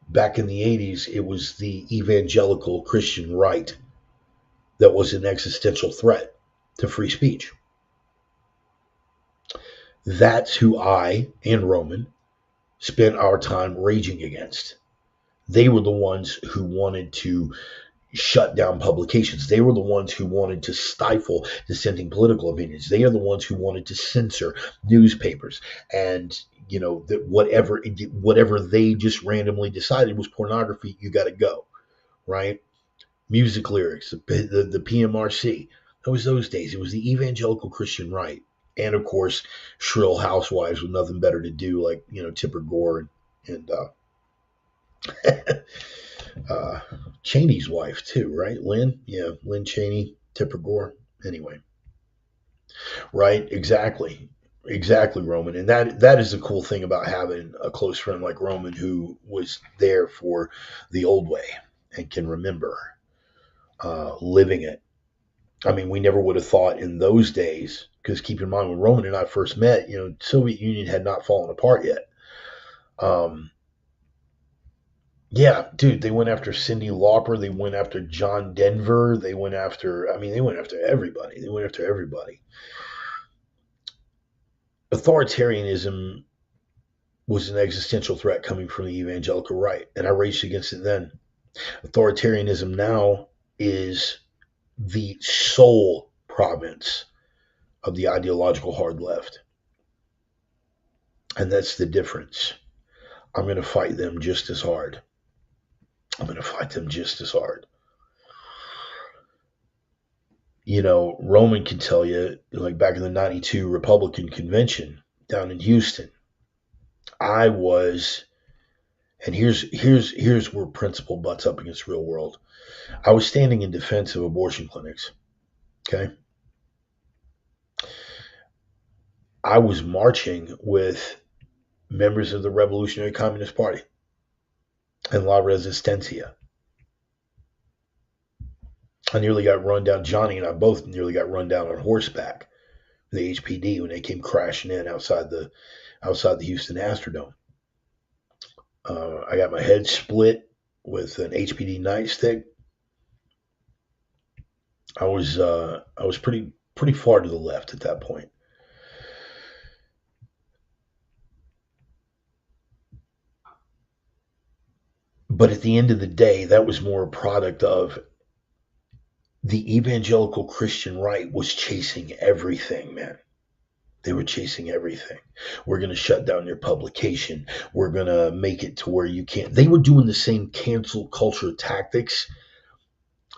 Speaker 1: back in the 80s, it was the evangelical Christian right that was an existential threat to free speech. That's who I and Roman spent our time raging against. They were the ones who wanted to shut down publications. They were the ones who wanted to stifle dissenting political opinions. They are the ones who wanted to censor newspapers. And that whatever they just randomly decided was pornography, you got to go, right? Music lyrics, the PMRC. That was those days. It was the evangelical Christian right, and of course, shrill housewives with nothing better to do, like Tipper Gore and Cheney's wife too, right? Lynn, yeah, Lynn Cheney, Tipper Gore. Anyway, right? Exactly, Roman, and that is the cool thing about having a close friend like Roman who was there for the old way and can remember living it. I mean, we never would have thought in those days, because keep in mind when Roman and I first met, Soviet Union had not fallen apart yet. Yeah, dude, they went after Cyndi Lauper. They went after John Denver. They went after everybody. They went after everybody. Authoritarianism was an existential threat coming from the evangelical right, and I raged against it then. Authoritarianism now is the sole province of the ideological hard left. And that's the difference. I'm going to fight them just as hard. Roman can tell you, like back in the 92 Republican convention down in Houston, I was, and here's where principle butts up against real world. I was standing in defense of abortion clinics. Okay. I was marching with members of the Revolutionary Communist Party and La Resistencia. I nearly got run down. Johnny and I both nearly got run down on horseback. The HPD when they came crashing in outside the Houston Astrodome. I got my head split with an HPD nightstick. I was pretty far to the left at that point. But at the end of the day, that was more a product of the evangelical Christian right was chasing everything, man. They were chasing everything. We're going to shut down your publication. We're going to make it to where you can't. They were doing the same cancel culture tactics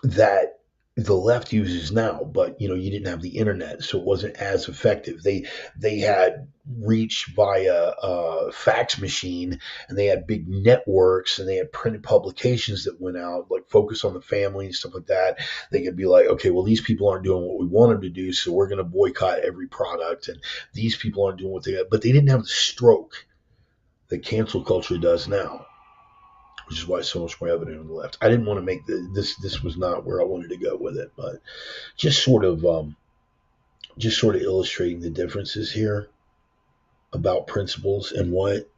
Speaker 1: that the left uses now, but you didn't have the internet, so it wasn't as effective. They had reach via a fax machine, and they had big networks, and they had printed publications that went out, like Focus on the Family and stuff like that. They could be like, okay, well, these people aren't doing what we want them to do, so we're going to boycott every product, and these people aren't doing what they got. But they didn't have the stroke that cancel culture does now, which is why it's so much more evident on the left. I didn't want to make this was not where I wanted to go with it, but just sort of illustrating the differences here about principles and what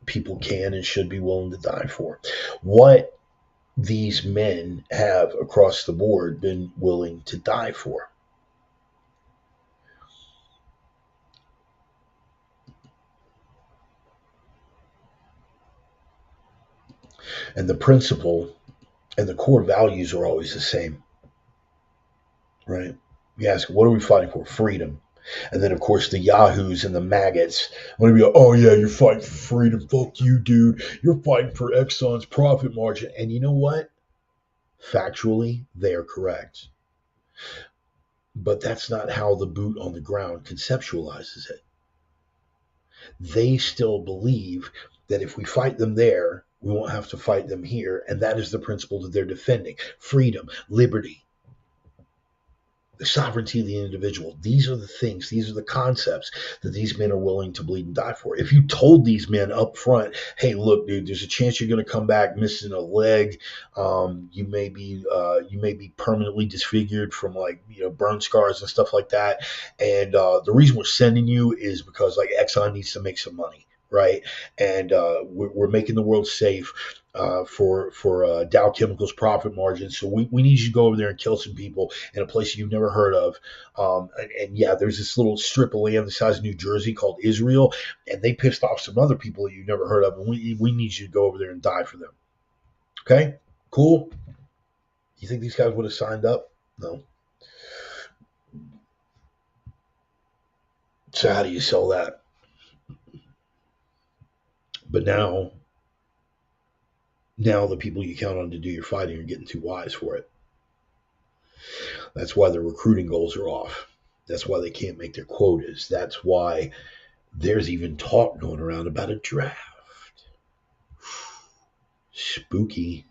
Speaker 1: people can and should be willing to die for. What these men have across the board been willing to die for. And the principle and the core values are always the same, right? You ask, what are we fighting for? Freedom. And then, of course, the yahoos and the maggots want to be like, oh, yeah, you're fighting for freedom. Fuck you, dude. You're fighting for Exxon's profit margin. And you know what? Factually, they are correct. But that's not how the boot on the ground conceptualizes it. They still believe that if we fight them there, We won't have to fight them here. And that is the principle that they're defending: freedom, liberty, the sovereignty of the individual. These are the things, these are the concepts that these men are willing to bleed and die for. If you told these men up front, hey, look, dude, there's a chance you're going to come back missing a leg. You may be permanently disfigured from, like, burn scars and stuff like that. And the reason we're sending you is because, like, Exxon needs to make some money, right? And we're making the world safe for Dow Chemicals profit margins. So we need you to go over there and kill some people in a place you've never heard of. And yeah, there's this little strip of land the size of New Jersey called Israel, and they pissed off some other people that you've never heard of, and we need you to go over there and die for them. Okay? Cool? You think these guys would have signed up? No. So how do you sell that? But now the people you count on to do your fighting are getting too wise for it. That's why their recruiting goals are off. That's why they can't make their quotas. That's why there's even talk going around about a draft. Spooky.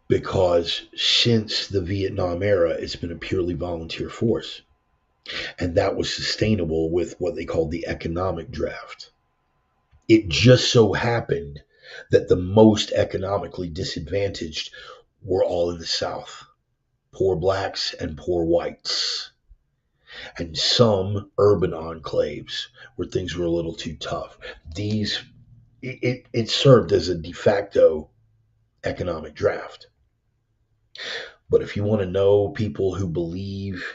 Speaker 1: Because since the Vietnam era, it's been a purely volunteer force. And that was sustainable with what they called the economic draft. It just so happened that the most economically disadvantaged were all in the South. Poor blacks and poor whites. And some urban enclaves where things were a little too tough. It served as a de facto economic draft. But if you want to know people who believe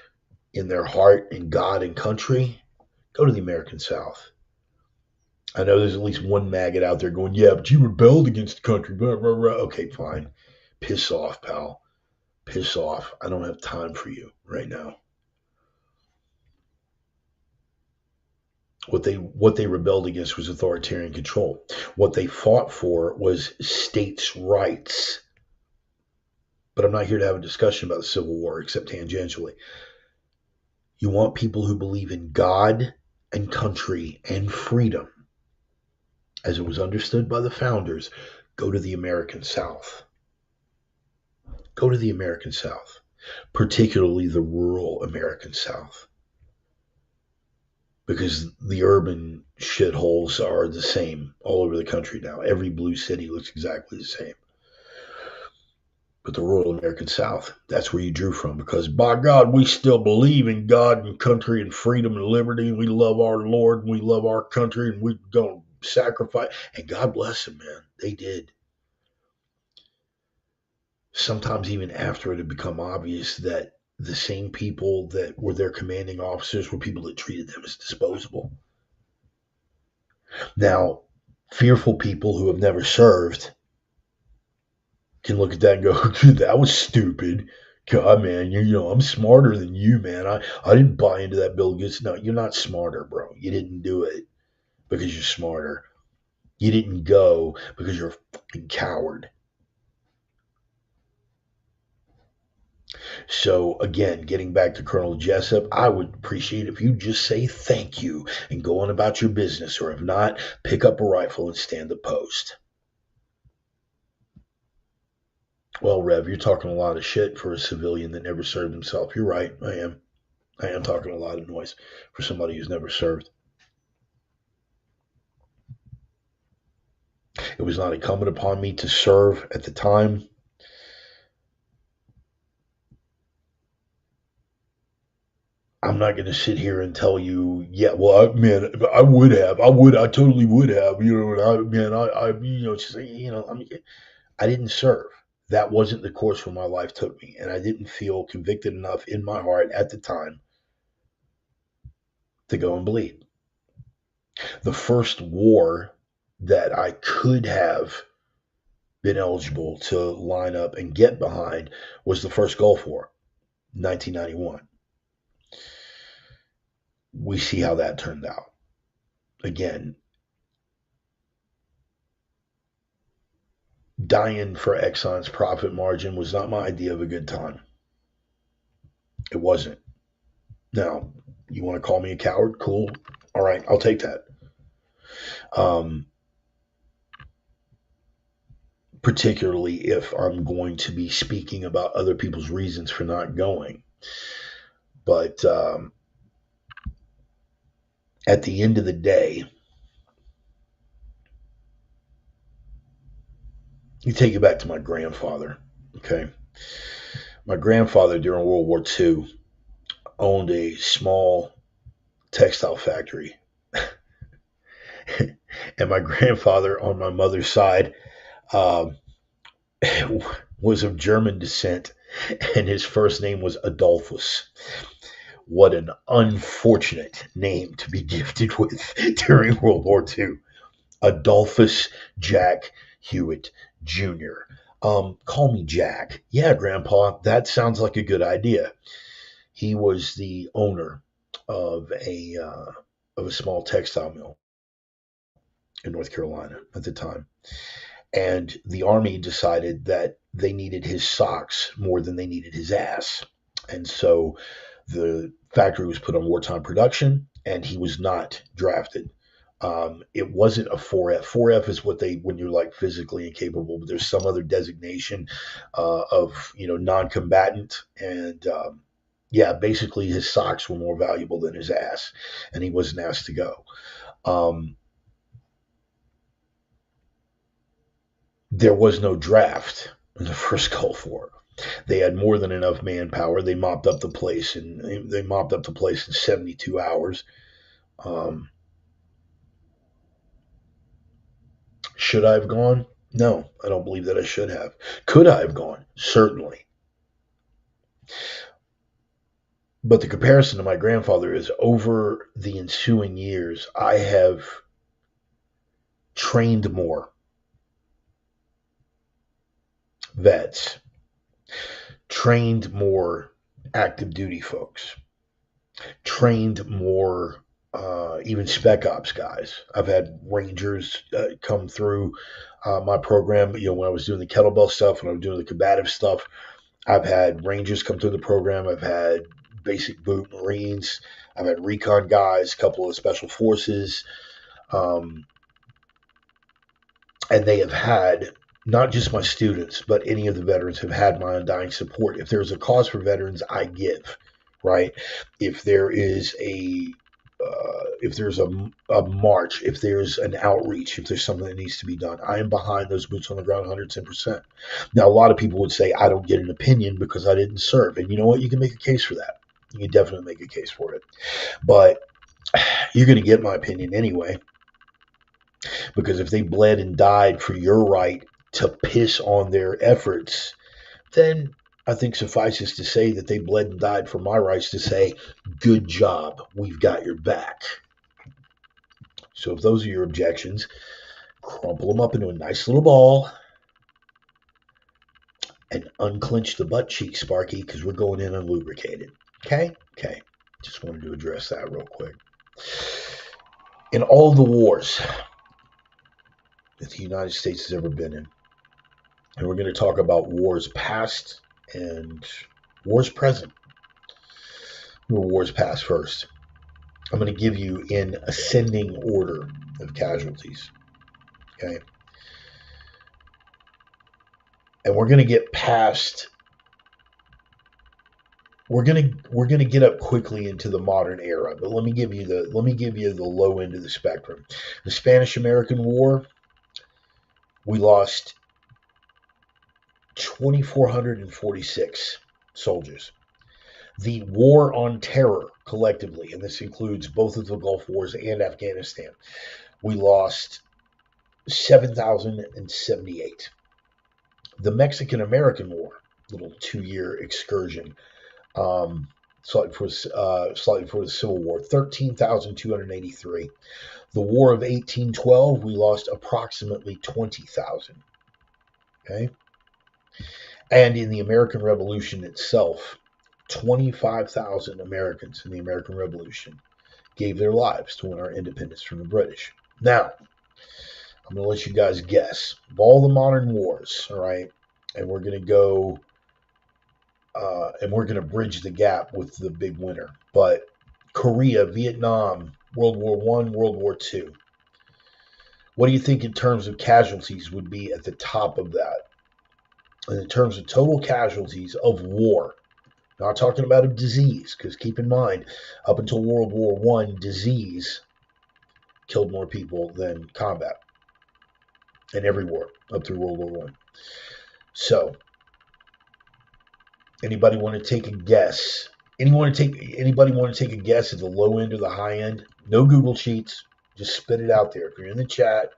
Speaker 1: in their heart in God and country, go to the American South. I know there's at least one maggot out there going, yeah, but you rebelled against the country. Blah, blah, blah. Okay, fine. Piss off, pal. Piss off. I don't have time for you right now. What they rebelled against was authoritarian control. What they fought for was states' rights. But I'm not here to have a discussion about the Civil War, except tangentially. You want people who believe in God and country and freedom, as it was understood by the founders. Go to the American South. Go to the American South, particularly the rural American South. Because the urban shitholes are the same all over the country now. Every blue city looks exactly the same. But the rural American South, that's where you drew from. Because, by God, we still believe in God and country and freedom and liberty. And we love our Lord and we love our country and we're going to sacrifice. And God bless them, man. They did. Sometimes even after it had become obvious that the same people that were their commanding officers were people that treated them as disposable. Now, fearful people who have never served can look at that and go, dude, that was stupid. God, man, I'm smarter than you, man. I didn't buy into that Bill Gates. No, you're not smarter, bro. You didn't do it because you're smarter. You didn't go because you're a fucking coward. So again, getting back to Colonel Jessup, I would appreciate if you just say thank you and go on about your business, or if not, pick up a rifle and stand the post. Well, Rev, you're talking a lot of shit for a civilian that never served himself. You're right, I am. I am talking a lot of noise for somebody who's never served. It was not incumbent upon me to serve at the time. I'm not going to sit here and tell you, yeah, well, I would have. I totally would have. I didn't serve. That wasn't the course where my life took me. And I didn't feel convicted enough in my heart at the time to go and bleed. The first war that I could have been eligible to line up and get behind was the first Gulf War, 1991. We see how that turned out. Again, dying for Exxon's profit margin was not my idea of a good time. It wasn't. Now, you want to call me a coward? Cool. All right, I'll take that. Particularly if I'm going to be speaking about other people's reasons for not going. But at the end of the day, you take it back to my grandfather. Okay. My grandfather during World War II owned a small textile factory. And my grandfather on my mother's side um, was of German descent, and his first name was Adolphus. What an unfortunate name to be gifted with during World War II. Adolphus Jack Hewitt Jr. Call me Jack. Yeah, Grandpa, that sounds like a good idea. He was the owner of a small textile mill in North Carolina at the time. And the Army decided that they needed his socks more than they needed his ass. And so the factory was put on wartime production, and he was not drafted. It wasn't a 4F. 4F is what they, when you're like physically incapable, but there's some other designation of, non-combatant. And yeah, basically his socks were more valuable than his ass, and he wasn't asked to go. Um, there was no draft in the first Gulf War. They had more than enough manpower. They mopped up the place, and they mopped up the place in 72 hours. Um, should I have gone? No, I don't believe that I should have. Could I have gone? Certainly. But the comparison to my grandfather is over the ensuing years, I have trained more vets, trained more active duty folks, trained more even spec ops guys. I've had rangers come through my program. When I was doing the kettlebell stuff, when I was doing the combative stuff, I've had rangers come through the program. I've had basic boot Marines. I've had recon guys, a couple of special forces. And they have had not just my students, but any of the veterans have had my undying support. If there's a cause for veterans, I give, right? If there is if there's a march, if there's an outreach, if there's something that needs to be done, I am behind those boots on the ground 110%. Now, a lot of people would say I don't get an opinion because I didn't serve. And you know what? You can make a case for that. You can definitely make a case for it. But you're going to get my opinion anyway. Because if they bled and died for your right to piss on their efforts, then I think suffices to say that they bled and died for my rights to say, good job, we've got your back. So if those are your objections, crumple them up into a nice little ball and unclench the butt cheek, Sparky, because we're going in unlubricated. Okay? Okay. Just wanted to address that real quick. In all the wars that the United States has ever been in, and we're going to talk about wars past and wars present. Wars past first. I'm going to give you in ascending order of casualties. Okay. And we're going to get past. We're going to get up quickly into the modern era, but let me give you the low end of the spectrum. The Spanish-American War, we lost 2,446 soldiers. The War on Terror, collectively, and this includes both of the Gulf Wars and Afghanistan, we lost 7,078. The Mexican-American War, little 2-year excursion, slightly before the Civil War, 13,283. The War of 1812, we lost approximately 20,000. Okay? And in the American Revolution itself, 25,000 Americans in the American Revolution gave their lives to win our independence from the British. Now, I'm going to let you guys guess. Of all the modern wars, all right, and we're going to go, and we're going to bridge the gap with the big winner. But Korea, Vietnam, World War One, World War Two. What do you think in terms of casualties would be at the top of that? And in terms of total casualties of war, not talking about a disease, because keep in mind, up until World War One, disease killed more people than combat in every war up through World War One. So, anybody want to take a guess? Anybody want to take a guess at the low end or the high end? No Google Sheets. Just spit it out there. If you're in the chat,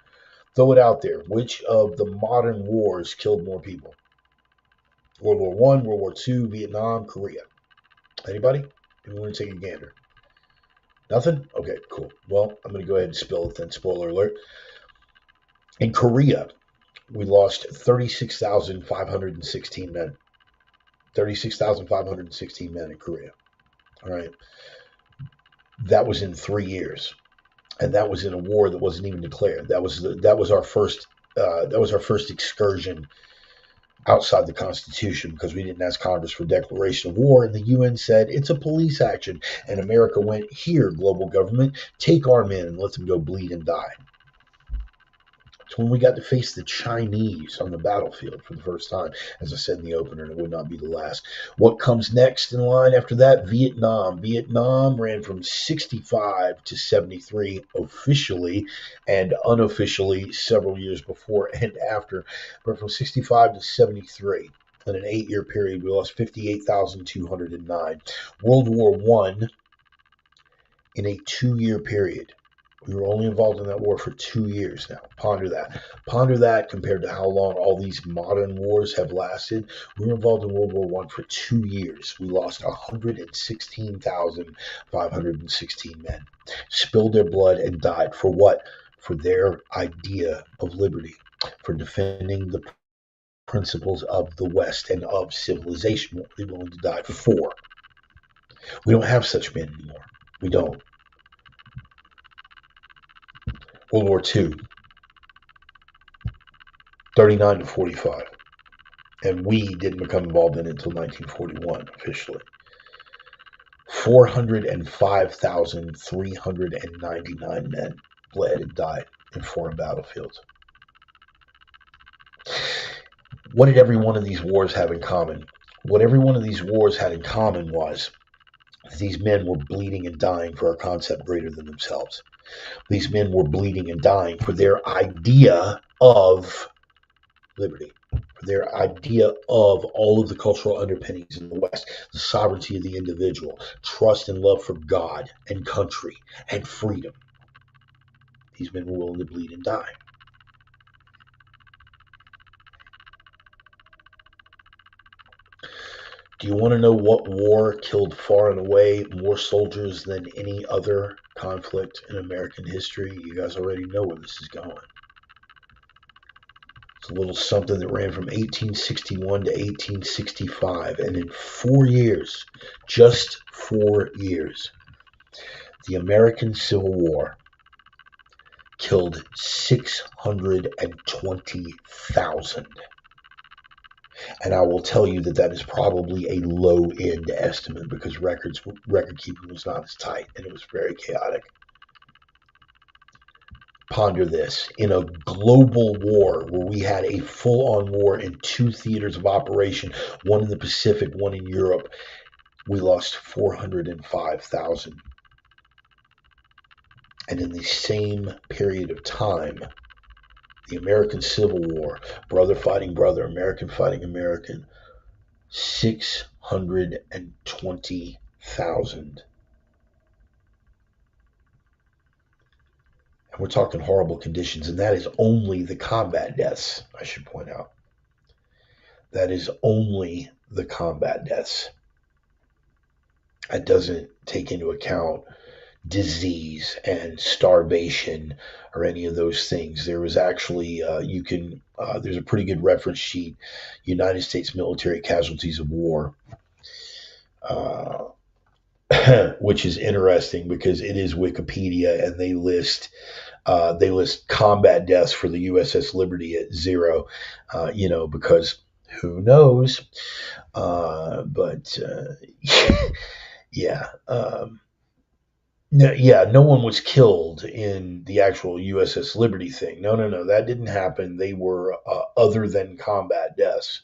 Speaker 1: throw it out there. Which of the modern wars killed more people? World War One, World War Two, Vietnam, Korea. Anybody? Anyone want to take a gander? Nothing? Okay, cool. Well, I'm going to go ahead and spill it then. Spoiler alert. In Korea, we lost 36,516 men. 36,516 men in Korea. All right. That was in 3 years. And that was in a war that wasn't even declared. That was our first excursion outside the Constitution, because we didn't ask Congress for declaration of war, and the UN said it's a police action, and America went, here, global government, take our men and let them go bleed and die. It's when we got to face the Chinese on the battlefield for the first time, as I said in the opener, and it would not be the last. What comes next in line after that? Vietnam. Vietnam ran from 65 to 73 officially, and unofficially several years before and after. But from 65 to 73, in an 8-year period, we lost 58,209. World War I, in a 2-year period, we were only involved in that war for 2 years now. Ponder that. Ponder that compared to how long all these modern wars have lasted. We were involved in World War I for 2 years. We lost 116,516 men. Spilled their blood and died. For what? For their idea of liberty. For defending the principles of the West and of civilization. What were they willing to die for? We don't have such men anymore. We don't. World War II, 39 to 45. And we didn't become involved in it until 1941, officially. 405,399 men bled and died in foreign battlefields. What did every one of these wars have in common? What every one of these wars had in common was these men were bleeding and dying for a concept greater than themselves. These men were bleeding and dying for their idea of liberty, for their idea of all of the cultural underpinnings in the West, the sovereignty of the individual, trust and love for God and country and freedom. These men were willing to bleed and die. Do you want to know what war killed far and away more soldiers than any other conflict in American history? You guys already know where this is going. It's a little something that ran from 1861 to 1865, and in 4 years, just 4 years, the American Civil War killed 620,000. And I will tell you that that is probably a low-end estimate, because record keeping was not as tight, and it was very chaotic. Ponder this. In a global war where we had a full-on war in 2 theaters of operation, one in the Pacific, one in Europe, we lost 405,000. And in the same period of time, the American Civil War, brother fighting brother, American fighting American, 620,000. And we're talking horrible conditions, and that is only the combat deaths, I should point out. That is only the combat deaths. That doesn't take into account disease and starvation or any of those things. There was actually, there's a pretty good reference sheet, United States military casualties of war, which is interesting because it is Wikipedia, and they list combat deaths for the USS Liberty at 0, because who knows? But yeah. No, yeah, no one was killed in the actual USS Liberty thing. No, no, no, that didn't happen. They were other than combat deaths,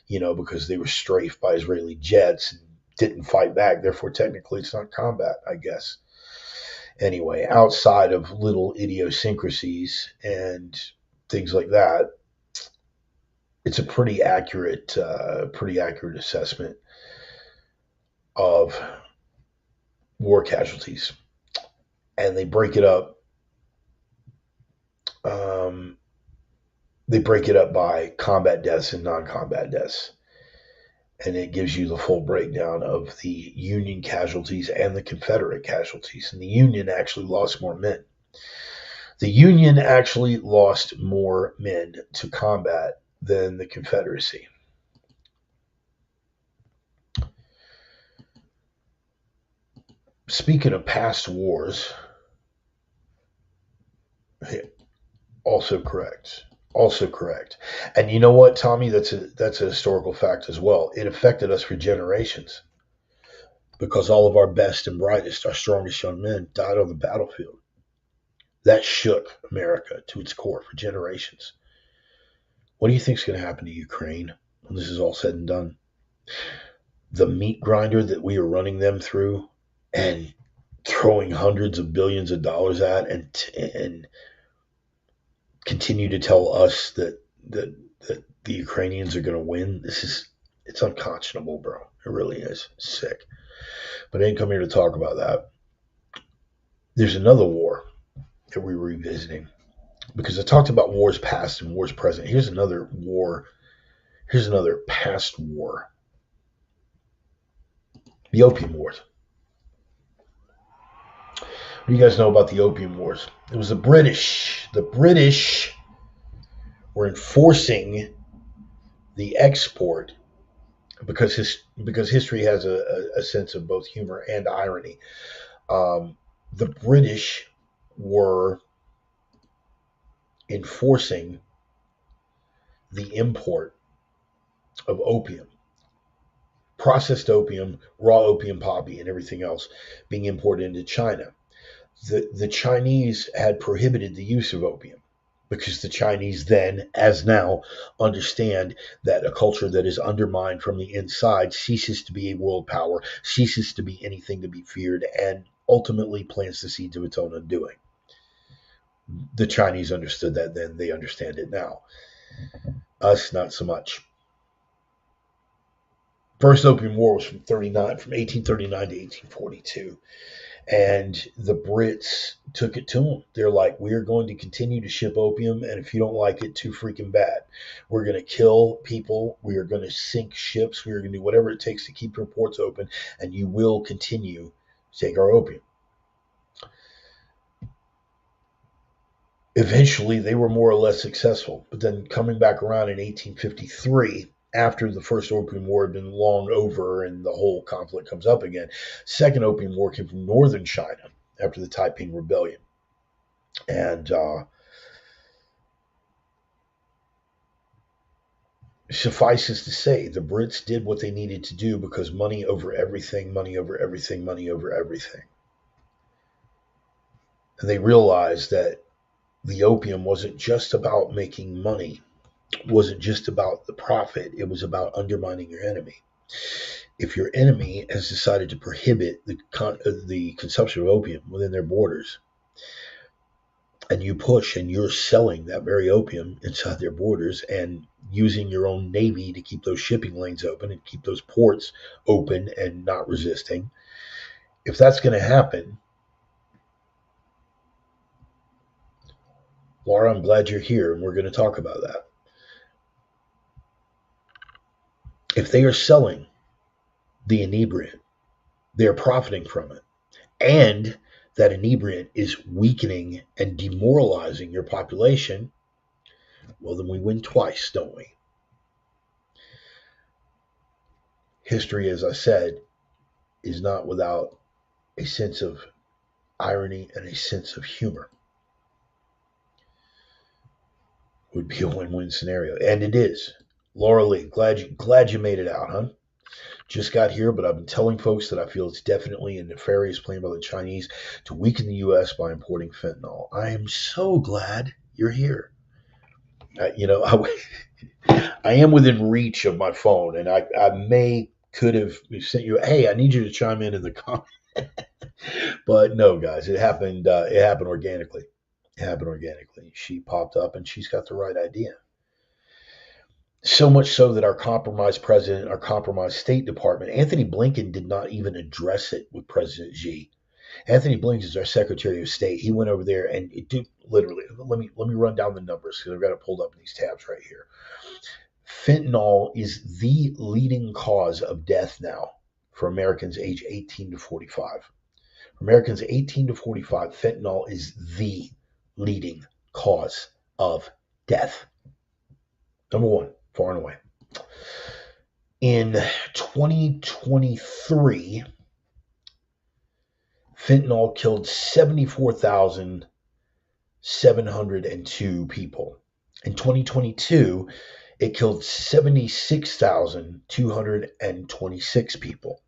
Speaker 1: because they were strafed by Israeli jets and didn't fight back. Therefore, technically, it's not combat, I guess. Anyway, outside of little idiosyncrasies and things like that, it's a pretty accurate assessment of war casualties, and they break it up. Um, they break it up by combat deaths and non-combat deaths, and it gives you the full breakdown of the Union casualties and the Confederate casualties. And the Union actually lost more men. The Union actually lost more men to combat than the Confederacy. Speaking of past wars, also correct. Also correct. And you know what, Tommy? That's a historical fact as well. It affected us for generations because all of our best and brightest, our strongest young men died on the battlefield. That shook America to its core for generations. What do you think is going to happen to Ukraine when this is all said and done? The meat grinder that we are running them through and throwing hundreds of billions of dollars at, and continue to tell us that the Ukrainians are going to win. It's unconscionable, bro. It really is sick. But I didn't come here to talk about that. There's another war that we're revisiting because I talked about wars past and wars present. Here's another war. Here's another past war. The Opium Wars. What do you guys know about the Opium Wars? It was the British. The British were enforcing the export because history has a sense of both humor and irony. The British were enforcing the import of opium, processed opium, raw opium poppy, and everything else being imported into China. The Chinese had prohibited the use of opium because the Chinese then, as now, understand that a culture that is undermined from the inside ceases to be a world power, ceases to be anything to be feared, and ultimately plants the seeds of its own undoing. The Chinese understood that then, they understand it now. Us, not so much. First Opium War was from 1839 to 1842. And the Brits took it to them. They're like, we're going to continue to ship opium, and if you don't like it, too freaking bad. We're going to kill people. We are going to sink ships. We are going to do whatever it takes to keep your ports open, and you will continue to take our opium. Eventually, they were more or less successful. But then coming back around in 1853, after the First Opium War had been long over and the whole conflict comes up again, Second Opium War came from northern China after the Taiping Rebellion. And suffices to say, the Brits did what they needed to do because money over everything, money over everything, money over everything. And they realized that the opium wasn't just about making money, wasn't just about the profit, it was about undermining your enemy. If your enemy has decided to prohibit the consumption of opium within their borders, and you push and you're selling that very opium inside their borders and using your own navy to keep those shipping lanes open and keep those ports open and not resisting, if that's going to happen, Laura, I'm glad you're here and we're going to talk about that. If they are selling the inebriant, they're profiting from it. And that inebriant is weakening and demoralizing your population, well, then we win twice, don't we? History, as I said, is not without a sense of irony and a sense of humor. Would be a win-win scenario, and it is. Laura Lee, glad you made it out, huh? Just got here, but I've been telling folks that I feel it's definitely a nefarious plan by the Chinese to weaken the U.S. by importing fentanyl. I am so glad you're here. I am within reach of my phone, and I could have sent you, hey, I need you to chime in the comments. But no, guys, it happened. It happened organically. It happened organically. She popped up, and she's got the right idea. So much so that our compromised president, our compromised State Department, Anthony Blinken, did not even address it with President Xi. Anthony Blinken is our Secretary of State. He went over there and literally. Let me run down the numbers because I've got it pulled up in these tabs right here. Fentanyl is the leading cause of death now for Americans age 18 to 45. For Americans 18 to 45, fentanyl is the leading cause of death. Number one, far and away. In 2023, fentanyl killed 74,702 people. In 2022, it killed 76,226 people.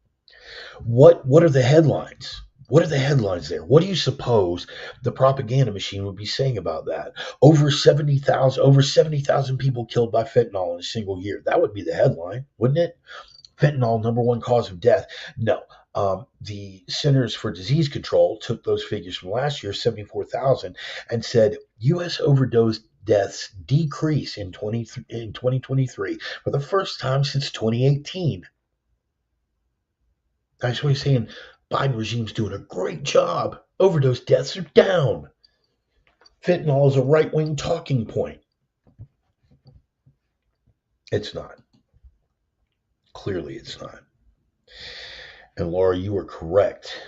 Speaker 1: What are the headlines? What are the headlines there? What do you suppose the propaganda machine would be saying about that? Over 70,000 people killed by fentanyl in a single year. That would be the headline, wouldn't it? Fentanyl, number one cause of death. No. The Centers for Disease Control took those figures from last year, 74,000, and said U.S. overdose deaths decrease in 2023 for the first time since 2018. That's what he's saying. Biden regime's doing a great job. Overdose deaths are down. Fentanyl is a right-wing talking point. It's not. Clearly it's not. And Laura, you were correct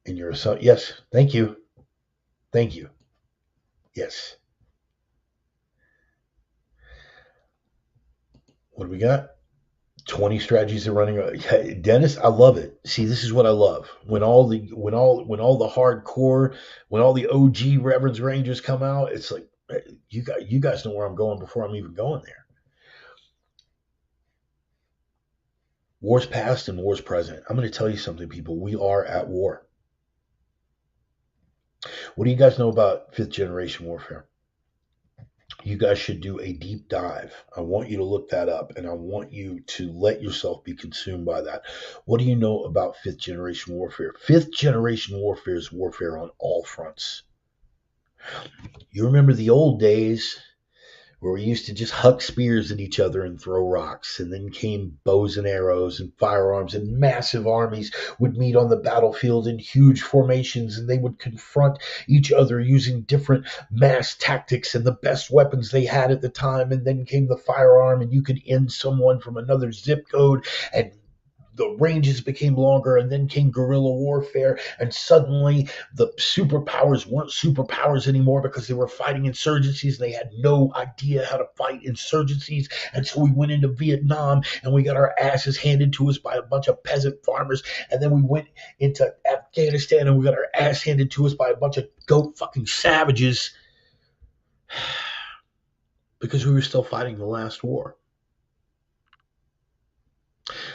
Speaker 1: in your assumption. Yes, thank you. Thank you. Yes. What do we got? 20 strategies are running. Dennis, I love it. See, this is what I love. When all the hardcore, when all the OG Reverends Rangers come out, it's like you guys know where I'm going before I'm even going there. War's past and war's present. I'm going to tell you something, people. We are at war. What do you guys know about fifth generation warfare? You guys should do a deep dive. I want you to look that up, and I want you to let yourself be consumed by that. What do you know about fifth generation warfare? Fifth generation warfare is warfare on all fronts. You remember the old days where we used to just huck spears at each other and throw rocks, and then came bows and arrows and firearms, and massive armies would meet on the battlefield in huge formations, and they would confront each other using different mass tactics and the best weapons they had at the time. And then came the firearm, and you could end someone from another zip code, and the ranges became longer, and then came guerrilla warfare, and suddenly the superpowers weren't superpowers anymore because they were fighting insurgencies. They had no idea how to fight insurgencies, and so we went into Vietnam, and we got our asses handed to us by a bunch of peasant farmers, and then we went into Afghanistan, and we got our ass handed to us by a bunch of goat fucking savages because we were still fighting the last war.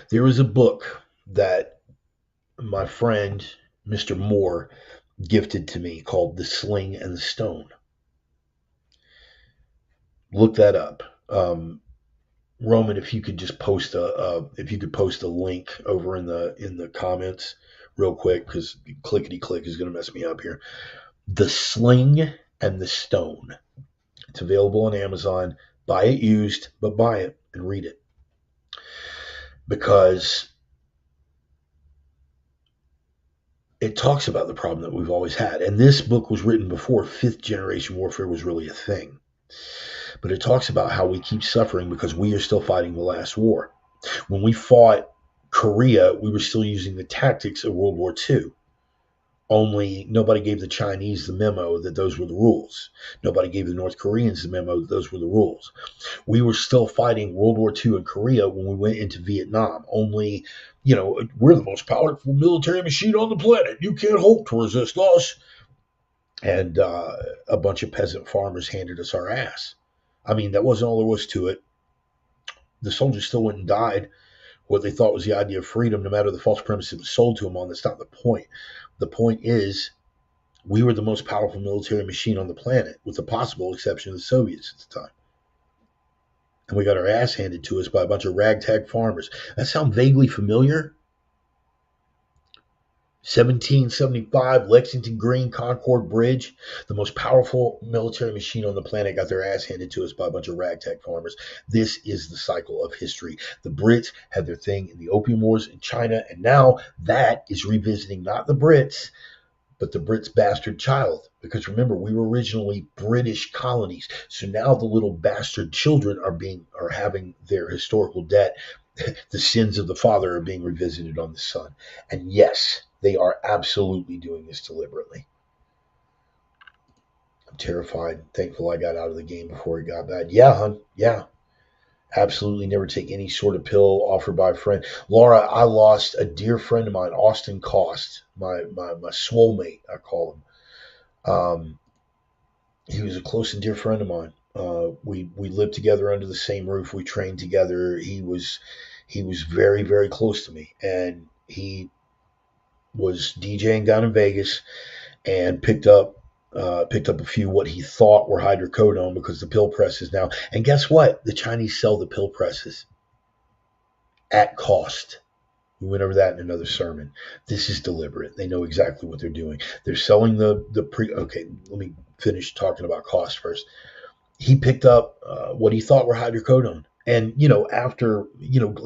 Speaker 1: There is a book that my friend, Mr. Moore, gifted to me called The Sling and the Stone. Look that up. Roman, if you could just post a link over in the comments real quick, because clickety click is going to mess me up here. The Sling and the Stone. It's available on Amazon. Buy it used, but buy it and read it. Because it talks about the problem that we've always had. And this book was written before fifth generation warfare was really a thing. But it talks about how we keep suffering because we are still fighting the last war. When we fought Korea, we were still using the tactics of World War II. Only nobody gave the Chinese the memo that those were the rules. Nobody gave the North Koreans the memo that those were the rules. We were still fighting World War II in Korea when we went into Vietnam. Only, we're the most powerful military machine on the planet. You can't hope to resist us. And a bunch of peasant farmers handed us our ass. I mean, that wasn't all there was to it. The soldiers still went and died what they thought was the idea of freedom, no matter the false premise it was sold to them on. That's not the point. The point is we were the most powerful military machine on the planet, with the possible exception of the Soviets at the time. And we got our ass handed to us by a bunch of ragtag farmers. That sound vaguely familiar? 1775, Lexington Green, Concord Bridge. The most powerful military machine on the planet got their ass handed to us by a bunch of ragtag farmers. This is the cycle of history. The Brits had their thing in the Opium Wars in China, and now that is revisiting not the Brits, but the Brits' bastard child. Because remember, we were originally British colonies. So now the little bastard children are having their historical debt. The sins of the father are being revisited on the son. And yes, they are absolutely doing this deliberately. I'm terrified. Thankful I got out of the game before it got bad. Yeah, hon. Yeah. Absolutely never take any sort of pill offered by a friend. Laura, I lost a dear friend of mine, Austin Cost, my swole mate, I call him. He was a close and dear friend of mine. We lived together under the same roof. We trained together. He was very, very close to me, and he was DJing down in Vegas and picked up a few what he thought were hydrocodone because the pill presses now. And guess what? The Chinese sell the pill presses at cost. We went over that in another sermon. This is deliberate. They know exactly what they're doing. They're selling okay, let me finish talking about cost first. He picked up what he thought were hydrocodone. And, after,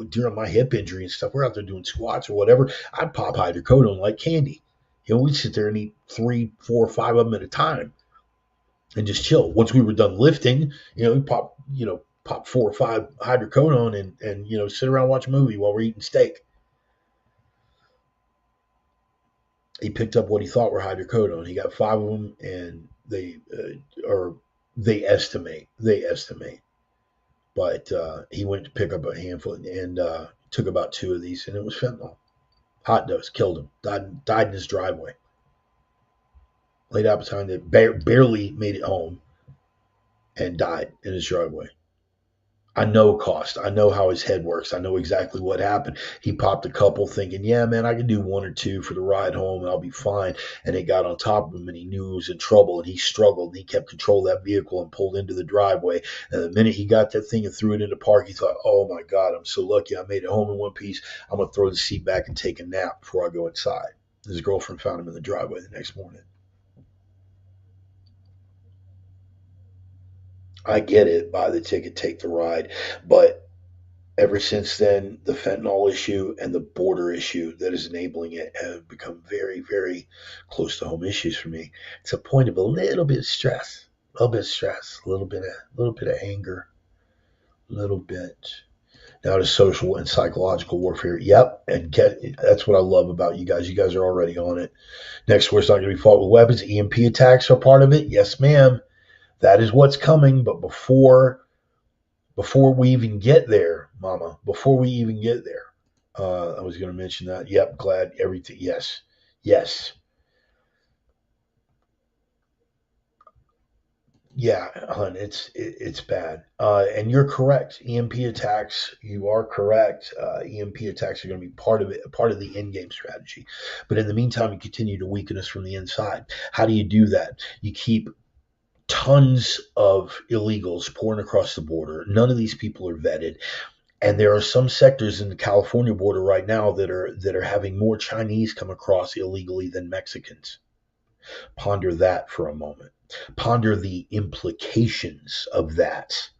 Speaker 1: during my hip injury and stuff, we're out there doing squats or whatever, I'd pop hydrocodone like candy. We'd sit there and eat 3, 4, 5 of them at a time and just chill. Once we were done lifting, we'd pop 4 or 5 hydrocodone and sit around and watch a movie while we're eating steak. He picked up what he thought were hydrocodone. He got 5 of them, and they estimate. But he went to pick up a handful and took about 2 of these, and it was fentanyl. Hot dose, killed him. Died in his driveway. Laid out behind it, barely made it home, and died in his driveway. I know cost. I know how his head works. I know exactly what happened. He popped a couple thinking, yeah, man, I can do 1 or 2 for the ride home and I'll be fine. And it got on top of him and he knew he was in trouble and he struggled and he kept control of that vehicle and pulled into the driveway. And the minute he got that thing and threw it into park, he thought, oh my God, I'm so lucky I made it home in one piece. I'm going to throw the seat back and take a nap before I go inside. His girlfriend found him in the driveway the next morning. I get it, buy the ticket, take the ride. But ever since then, the fentanyl issue and the border issue that is enabling it have become very, very close to home issues for me. It's a point of a little bit of stress, a little bit of anger, a little bit. Now to social and psychological warfare. Yep, and that's what I love about you guys. You guys are already on it. Next war's not going to be fought with weapons. EMP attacks are part of it. Yes, ma'am. That is what's coming, but before we even get there, Mama, I was going to mention that. Yep, glad everything. Yes. Yeah, hon, it's bad. And you're correct. EMP attacks, you are correct. EMP attacks are going to be part of it, part of the end game strategy. But in the meantime, you continue to weaken us from the inside. How do you do that? You keep tons of illegals pouring across the border. None of these people are vetted. And there are some sectors in the California border right now that are having more Chinese come across illegally than Mexicans. Ponder that for a moment. Ponder the implications of that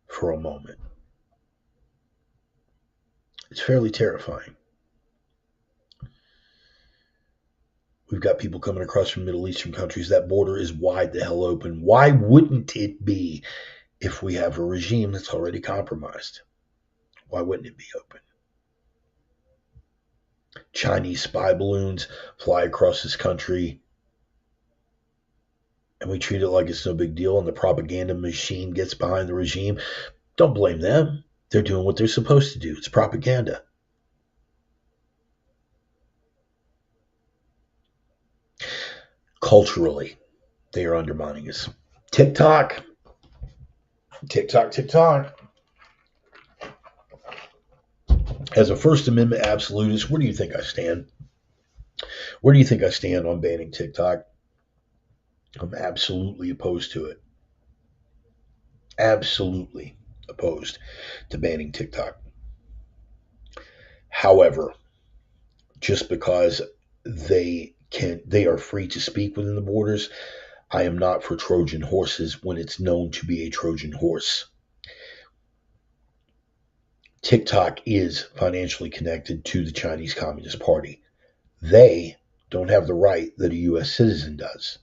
Speaker 1: for a moment. It's fairly terrifying. We've got people coming across from Middle Eastern countries. That border is wide the hell open. Why wouldn't it be if we have a regime that's already compromised? Why wouldn't it be open? Chinese spy balloons fly across this country, and we treat it like it's no big deal, and the propaganda machine gets behind the regime. Don't blame them. They're doing what they're supposed to do. It's propaganda. Culturally, they are undermining us. TikTok. As a First Amendment absolutist, where do you think I stand? Where do you think I stand on banning TikTok? I'm absolutely opposed to it. Absolutely opposed to banning TikTok. However, just because they are free to speak within the borders, I am not for Trojan horses when it's known to be a Trojan horse. TikTok is financially connected to the Chinese Communist Party. They don't have the right that a U.S. citizen does.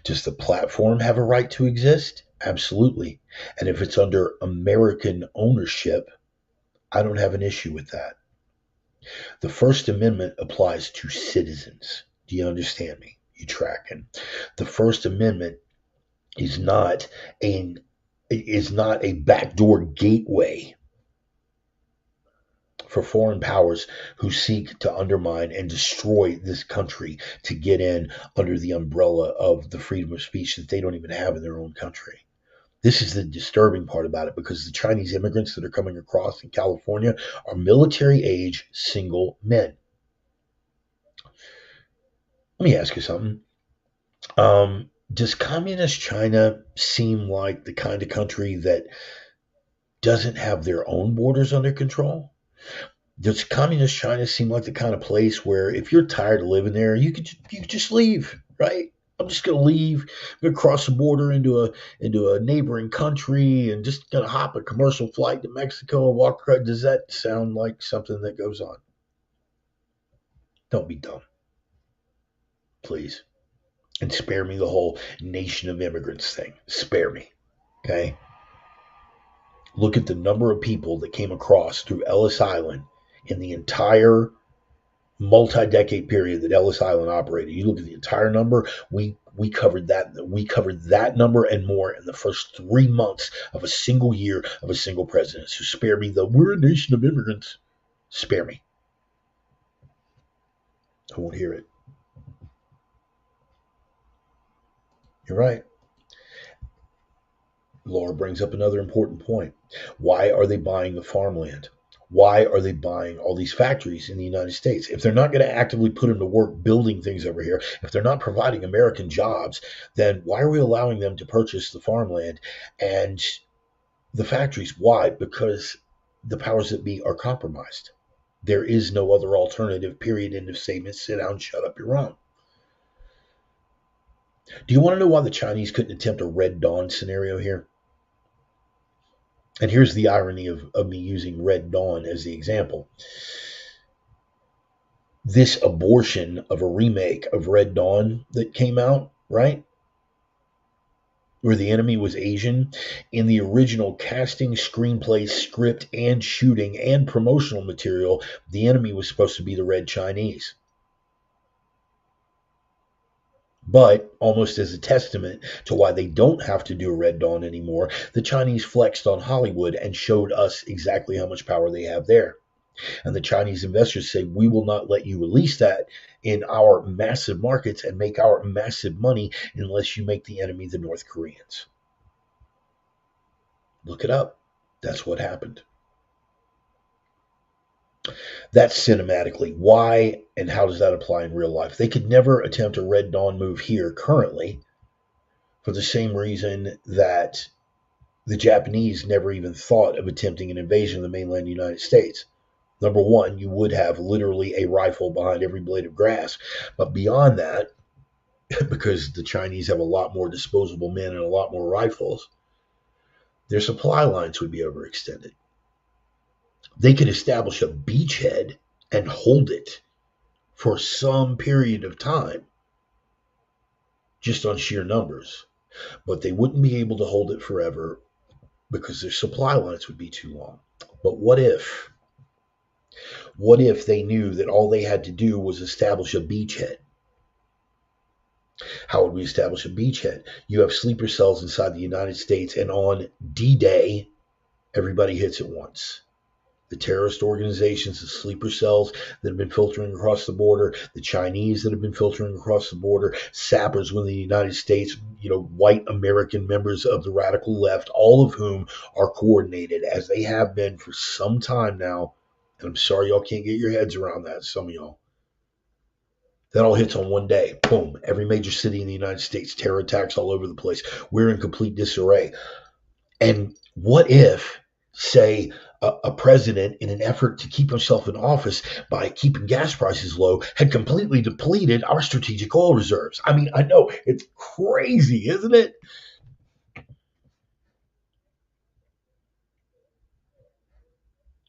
Speaker 1: Does the platform have a right to exist? Absolutely. And if it's under American ownership, I don't have an issue with that. The First Amendment applies to citizens. Do you understand me? You tracking? The First Amendment is not a backdoor gateway for foreign powers who seek to undermine and destroy this country to get in under the umbrella of the freedom of speech that they don't even have in their own country. This is the disturbing part about it, because the Chinese immigrants that are coming across in California are military age single men. Let me ask you something. Does communist China seem like the kind of country that doesn't have their own borders under control? Does communist China seem like the kind of place where if you're tired of living there, you could just leave, right? I'm just gonna leave. I'm gonna cross the border into a neighboring country and just gonna hop a commercial flight to Mexico and walk across. Does that sound like something that goes on? Don't be dumb, please, and spare me the whole nation of immigrants thing. Spare me, okay? Look at the number of people that came across through Ellis Island in the entire multi-decade period that Ellis Island operated. You look at the entire number. We covered that. We covered that number and more in the first 3 months of a single year of a single president. So spare me the "we're a nation of immigrants." Spare me. I won't hear it. You're right. Laura brings up another important point. Why are they buying the farmland? Why are they buying all these factories in the United States? If they're not going to actively put them to work building things over here, if they're not providing American jobs, then why are we allowing them to purchase the farmland and the factories? Why? Because the powers that be are compromised. There is no other alternative, period, end of statement. Sit down, shut up, you're wrong. Do you want to know why the Chinese couldn't attempt a Red Dawn scenario here? And here's the irony of me using Red Dawn as the example. This abortion of a remake of Red Dawn that came out, right? Where the enemy was Asian. In the original casting, screenplay, script, and shooting and promotional material, the enemy was supposed to be the Red Chinese. But almost as a testament to why they don't have to do a Red Dawn anymore, the Chinese flexed on Hollywood and showed us exactly how much power they have there. And the Chinese investors say, we will not let you release that in our massive markets and make our massive money unless you make the enemy the North Koreans. Look it up. That's what happened. That's cinematically. Why and how does that apply in real life? They could never attempt a Red Dawn move here currently for the same reason that the Japanese never even thought of attempting an invasion of the mainland United States. Number one, you would have literally a rifle behind every blade of grass. But beyond that, because the Chinese have a lot more disposable men and a lot more rifles, their supply lines would be overextended. They could establish a beachhead and hold it for some period of time just on sheer numbers. But they wouldn't be able to hold it forever because their supply lines would be too long. But what if? What if they knew that all they had to do was establish a beachhead? How would we establish a beachhead? You have sleeper cells inside the United States, and on D-Day, everybody hits at once. The terrorist organizations, the sleeper cells that have been filtering across the border, the Chinese that have been filtering across the border, sappers within the United States, white American members of the radical left, all of whom are coordinated, as they have been for some time now, And I'm sorry y'all can't get your heads around that, some of y'all. That all hits on one day. Boom. Every major city in the United States, terror attacks all over the place. We're in complete disarray. And what if, say, a president, in an effort to keep himself in office by keeping gas prices low, had completely depleted our strategic oil reserves? I mean, I know it's crazy, isn't it?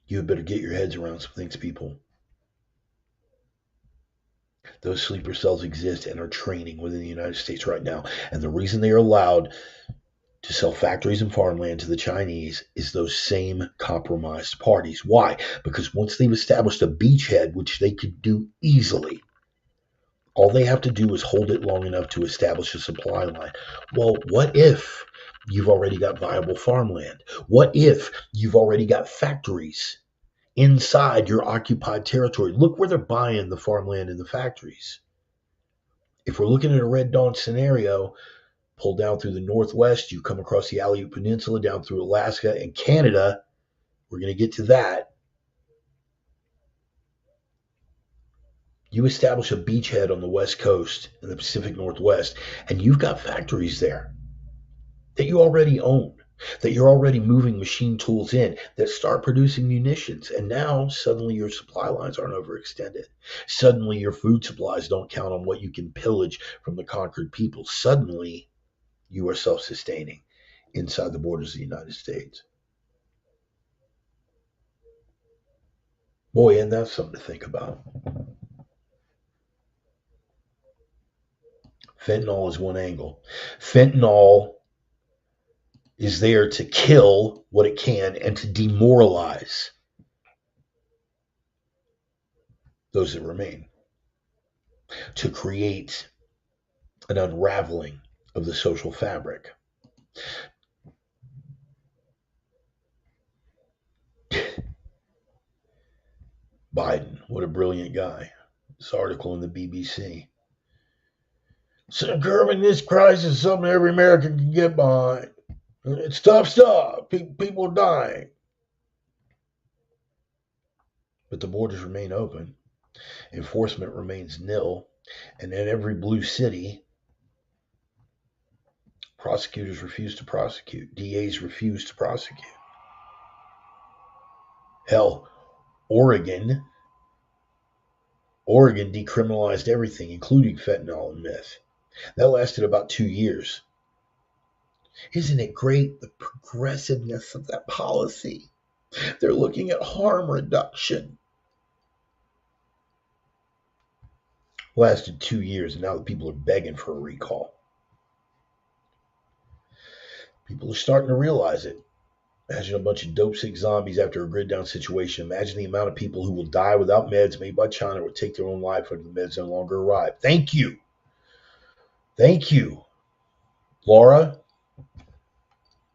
Speaker 1: You had better get your heads around some things, people. Those sleeper cells exist and are training within the United States right now. And the reason they are allowed to sell factories and farmland to the Chinese is those same compromised parties. Why? Because once they've established a beachhead, which they could do easily, all they have to do is hold it long enough to establish a supply line. Well, what if you've already got viable farmland? What if you've already got factories inside your occupied territory? Look where they're buying the farmland and the factories. If we're looking at a Red Dawn scenario, pull down through the Northwest, you come across the Aleut Peninsula, down through Alaska and Canada. We're going to get to that. You establish a beachhead on the West Coast in the Pacific Northwest, and you've got factories there that you already own, that you're already moving machine tools in, that start producing munitions. And now suddenly your supply lines aren't overextended. Suddenly your food supplies don't count on what you can pillage from the conquered people. Suddenly you are self-sustaining inside the borders of the United States. Boy, and that's something to think about. Fentanyl is one angle. Fentanyl is there to kill what it can and to demoralize those that remain, to create an unraveling of the social fabric. Biden, what a brilliant guy. This article in the BBC. So curbing this crisis is something every American can get behind. It's tough stuff. People are dying. But the borders remain open. Enforcement remains nil. And in every blue city, prosecutors refuse to prosecute. DAs refuse to prosecute. Hell, Oregon decriminalized everything, including fentanyl and meth. That lasted about 2 years. Isn't it great, the progressiveness of that policy? They're looking at harm reduction. Lasted 2 years, and now the people are begging for a recall. People are starting to realize it. Imagine a bunch of dope sick zombies after a grid down situation. Imagine the amount of people who will die without meds made by China or take their own life when the meds no longer arrive. Thank you. Thank you. Laura.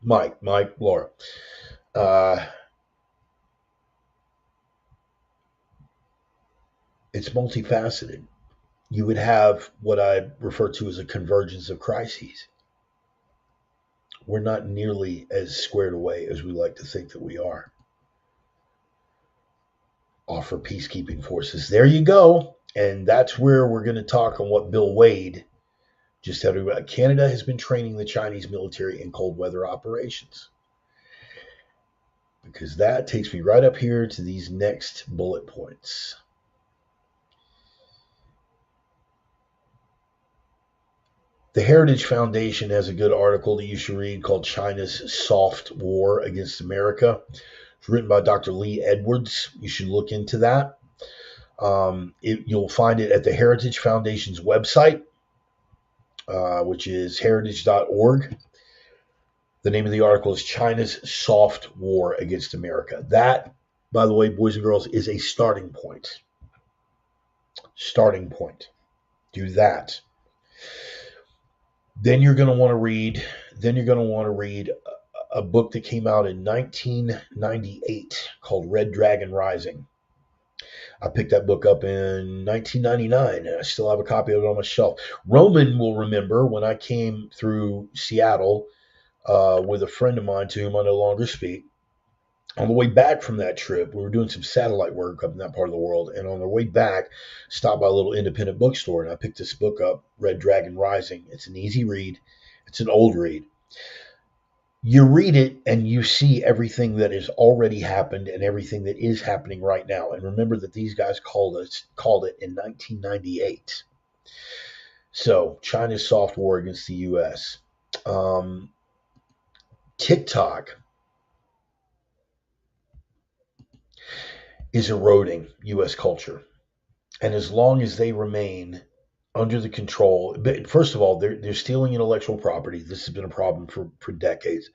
Speaker 1: Mike, Laura. It's multifaceted. You would have what I refer to as a convergence of crises. We're not nearly as squared away as we like to think that we are. Offer peacekeeping forces. There you go. And that's where we're going to talk on what Bill Wade just said. Canada has been training the Chinese military in cold weather operations. Because that takes me right up here to these next bullet points. The Heritage Foundation has a good article that you should read called China's Soft War Against America. It's written by Dr. Lee Edwards. You should look into that. You'll find it at the Heritage Foundation's website, which is heritage.org. The name of the article is China's Soft War Against America. That, by the way, boys and girls, is a starting point. Starting point. Do that. Then you're going to want to read a book that came out in 1998 called Red Dragon Rising. I picked that book up in 1999, and I still have a copy of it on my shelf. Roman will remember when I came through Seattle with a friend of mine to whom I no longer speak, On the way back from that trip, we were doing some satellite work up in that part of the world. And on the way back, stopped by a little independent bookstore and I picked this book up, Red Dragon Rising. It's an easy read, it's an old read. You read it and you see everything that has already happened and everything that is happening right now. And remember that these guys called it in 1998. So China's soft war against the U.S. Um, TikTok is eroding U.S. culture. And as long as they remain under the control, first of all, they're stealing intellectual property. This has been a problem for decades.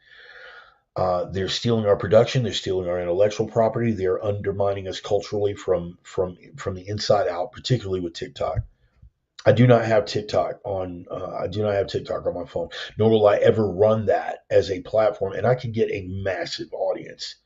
Speaker 1: They're stealing our production. They're stealing our intellectual property. They're undermining us culturally from the inside out, particularly with TikTok. I do not have TikTok on. I do not have TikTok on my phone. Nor will I ever run that as a platform. And I could get a massive audience.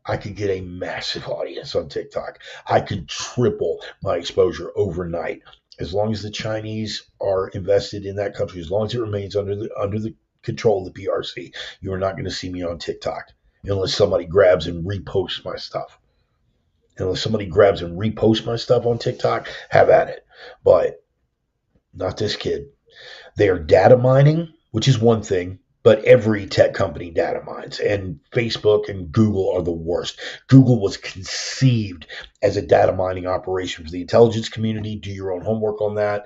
Speaker 1: I could get a massive audience on TikTok. I could triple my exposure overnight as long as the Chinese are invested in that country. As long as it remains under the control of the PRC, you are not going to see me on TikTok unless somebody grabs and reposts my stuff. Unless somebody grabs and reposts my stuff on TikTok, have at it. But not this kid. They are data mining, which is one thing, but every tech company data mines, and Facebook and Google are the worst. Google was conceived as a data mining operation for the intelligence community. Do your own homework on that.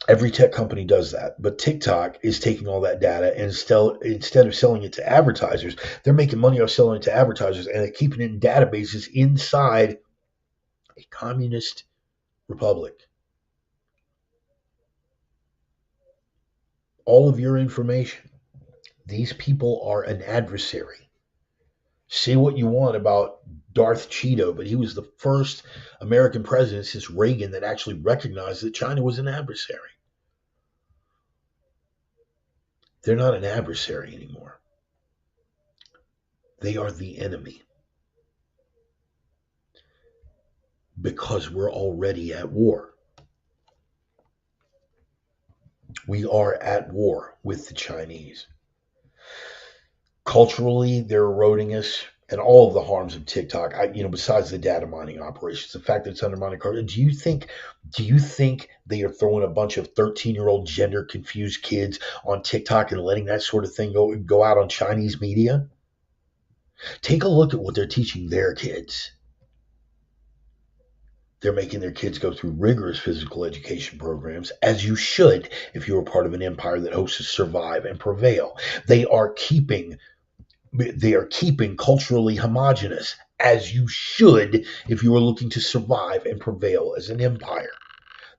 Speaker 1: Every tech company does that, but TikTok is taking all that data and instead of selling it to advertisers, they're making money off selling it to advertisers, and they're keeping it in databases inside a communist republic. All of your information. These people are an adversary. Say what you want about Darth Cheeto, but he was the first American president since Reagan that actually recognized that China was an adversary. They're not an adversary anymore. They are the enemy. Because we're already at war. We are at war with the Chinese. Culturally, they're eroding us, and all of the harms of TikTok. Besides the data mining operations, the fact that it's undermining culture. Do you think they are throwing a bunch of 13-year-old gender confused kids on TikTok and letting that sort of thing go out on Chinese media? Take a look at what they're teaching their kids. They're making their kids go through rigorous physical education programs, as you should if you're a part of an empire that hopes to survive and prevail. They are keeping culturally homogenous, as you should if you are looking to survive and prevail as an empire.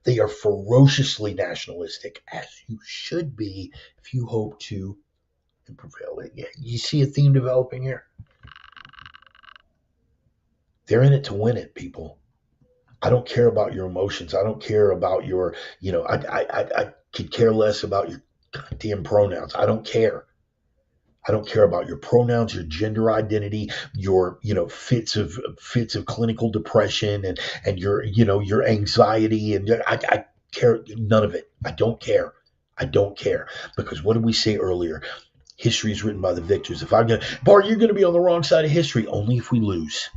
Speaker 1: They are ferociously nationalistic, as you should be if you hope to prevail. You see a theme developing here? They're in it to win it, people. I don't care about your emotions. I don't care about your, I could care less about your goddamn pronouns. I don't care. I don't care about your pronouns, your gender identity, your, fits of clinical depression and your anxiety. And I care none of it. I don't care. I don't care. Because what did we say earlier? History is written by the victors. If I'm going to, Bart, you're going to be on the wrong side of history only if we lose.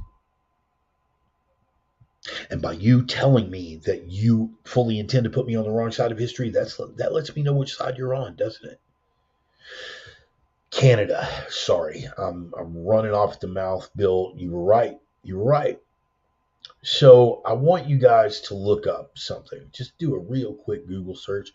Speaker 1: And by you telling me that you fully intend to put me on the wrong side of history, that lets me know which side you're on, doesn't it? Canada, sorry, I'm running off the mouth, Bill. You were right. You were right. So I want you guys to look up something. Just do a real quick Google search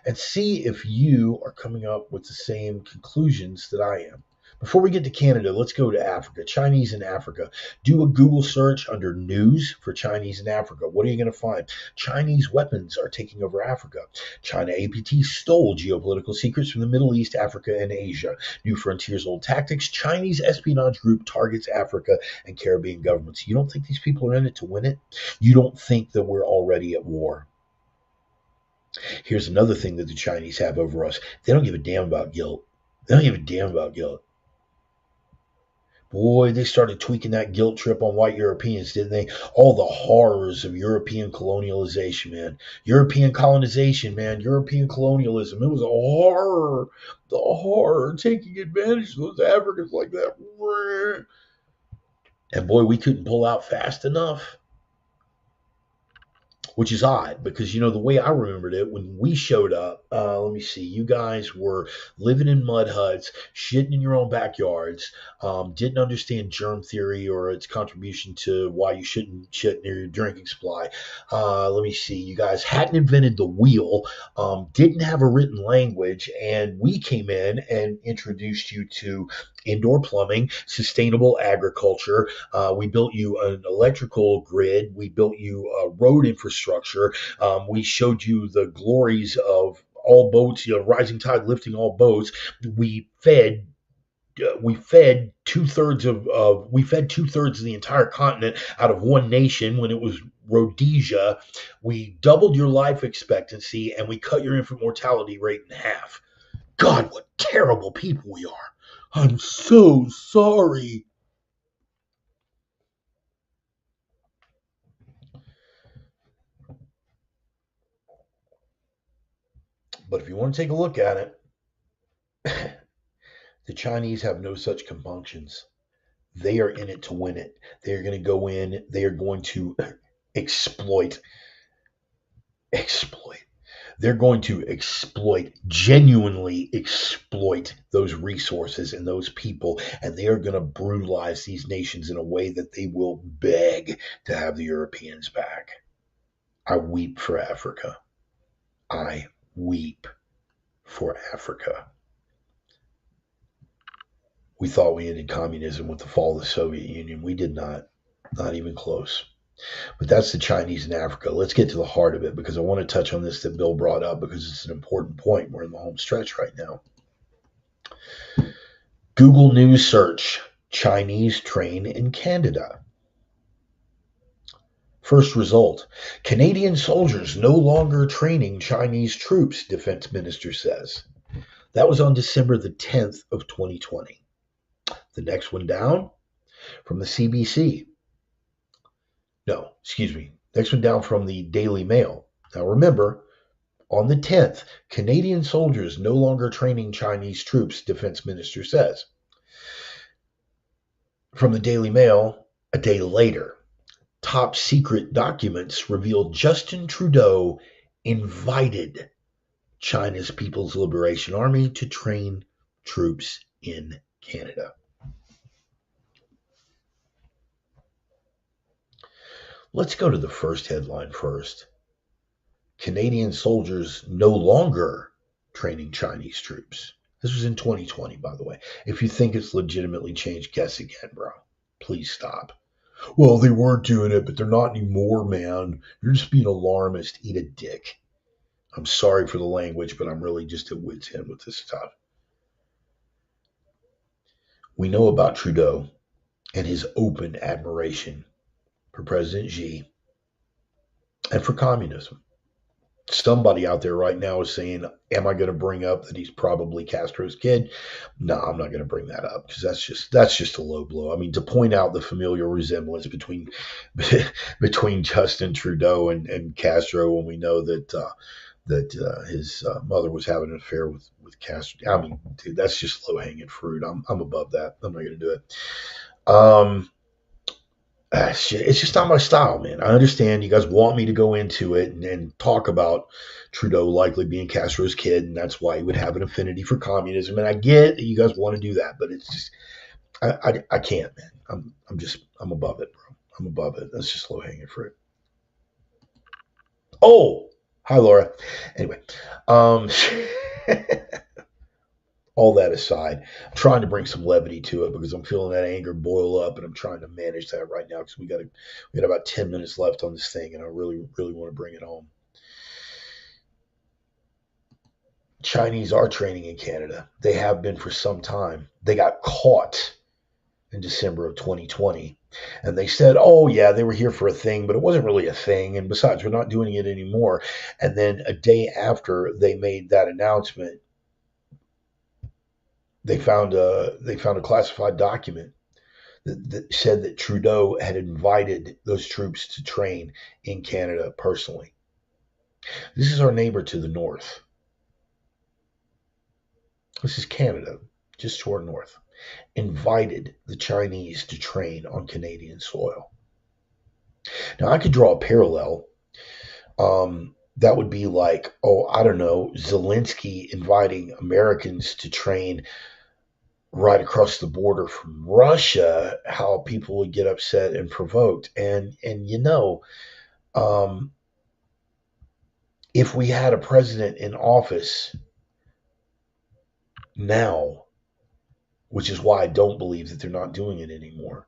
Speaker 1: and see if you are coming up with the same conclusions that I am. Before we get to Canada, let's go to Africa. Chinese in Africa. Do a Google search under news for Chinese in Africa. What are you going to find? Chinese weapons are taking over Africa. China APT stole geopolitical secrets from the Middle East, Africa, and Asia. New frontiers, old tactics. Chinese espionage group targets Africa and Caribbean governments. You don't think these people are in it to win it? You don't think that we're already at war? Here's another thing that the Chinese have over us. They don't give a damn about guilt. They don't give a damn about guilt. Boy, they started tweaking that guilt trip on white Europeans, didn't they? All the horrors of European colonialization, man. European colonization, man. European colonialism. It was a horror. The horror taking advantage of those Africans like that. And boy, we couldn't pull out fast enough. Which is odd because the way I remembered it when we showed up. Let me see, you guys were living in mud huts, shitting in your own backyards. Didn't understand germ theory or its contribution to why you shouldn't shit near your drinking supply. Let me see, you guys hadn't invented the wheel, didn't have a written language, and we came in and introduced you to indoor plumbing, sustainable agriculture. We built you an electrical grid. We built you a road infrastructure. We showed you the glories of all boats, rising tide lifting all boats. We fed. We fed we fed 2/3 of the entire continent out of one nation when it was Rhodesia. We doubled your life expectancy and we cut your infant mortality rate in half. God, what terrible people we are. I'm so sorry. But if you want to take a look at it, the Chinese have no such compunctions. They are in it to win it. They are going to go in. They are going to exploit. Exploit. They're going to genuinely exploit those resources and those people, and they are going to brutalize these nations in a way that they will beg to have the Europeans back. I weep for Africa. I weep for Africa. We thought we ended communism with the fall of the Soviet Union. We did not. Not even close. But that's the Chinese in Africa. Let's get to the heart of it because I want to touch on this that Bill brought up because it's an important point. We're in the home stretch right now. Google News search, Chinese train in Canada. First result, Canadian soldiers no longer training Chinese troops, defense minister says. That was on December the 10th of 2020. The next one down from the CBC. No, excuse me. Next one down from the Daily Mail. Now remember, on the 10th, Canadian soldiers no longer training Chinese troops, defense minister says. From the Daily Mail, a day later, top secret documents revealed Justin Trudeau invited China's People's Liberation Army to train troops in Canada. Let's go to the first headline first. Canadian soldiers no longer training Chinese troops. This was in 2020, by the way. If you think it's legitimately changed, guess again, bro. Please stop. Well, they weren't doing it, but they're not anymore, man. You're just being alarmist. Eat a dick. I'm sorry for the language, but I'm really just at wit's end with this stuff. We know about Trudeau and his open admiration for President Xi and for communism. Somebody out there right now is saying, am I going to bring up that he's probably Castro's kid? No, I'm not going to bring that up because that's just a low blow. I mean, to point out the familial resemblance between Justin Trudeau and Castro when we know that his mother was having an affair with Castro. I mean, dude, that's just low hanging fruit. I'm above that. I'm not going to do it. It's just not my style, man. I understand you guys want me to go into it and talk about Trudeau likely being Castro's kid, and that's why he would have an affinity for communism. And I get that you guys want to do that, but it's just I can't, man. I'm above it, bro. I'm above it. That's just low hanging fruit. Oh, hi, Laura. Anyway, all that aside, I'm trying to bring some levity to it because I'm feeling that anger boil up, and I'm trying to manage that right now because we got about 10 minutes left on this thing, and I really, really want to bring it home. Chinese are training in Canada. They have been for some time. They got caught in December of 2020. And they said, oh, yeah, they were here for a thing, but it wasn't really a thing. And besides, we're not doing it anymore. And then a day after they made that announcement, they found a classified document that said that Trudeau had invited those troops to train in Canada personally. This is our neighbor to the north. This is Canada, just to our north. Invited the Chinese to train on Canadian soil. Now, I could draw a parallel. That would be like, oh, I don't know, Zelensky inviting Americans to train right across the border from Russia, how people would get upset and provoked. And um, if we had a president in office now, which is why I don't believe that they're not doing it anymore.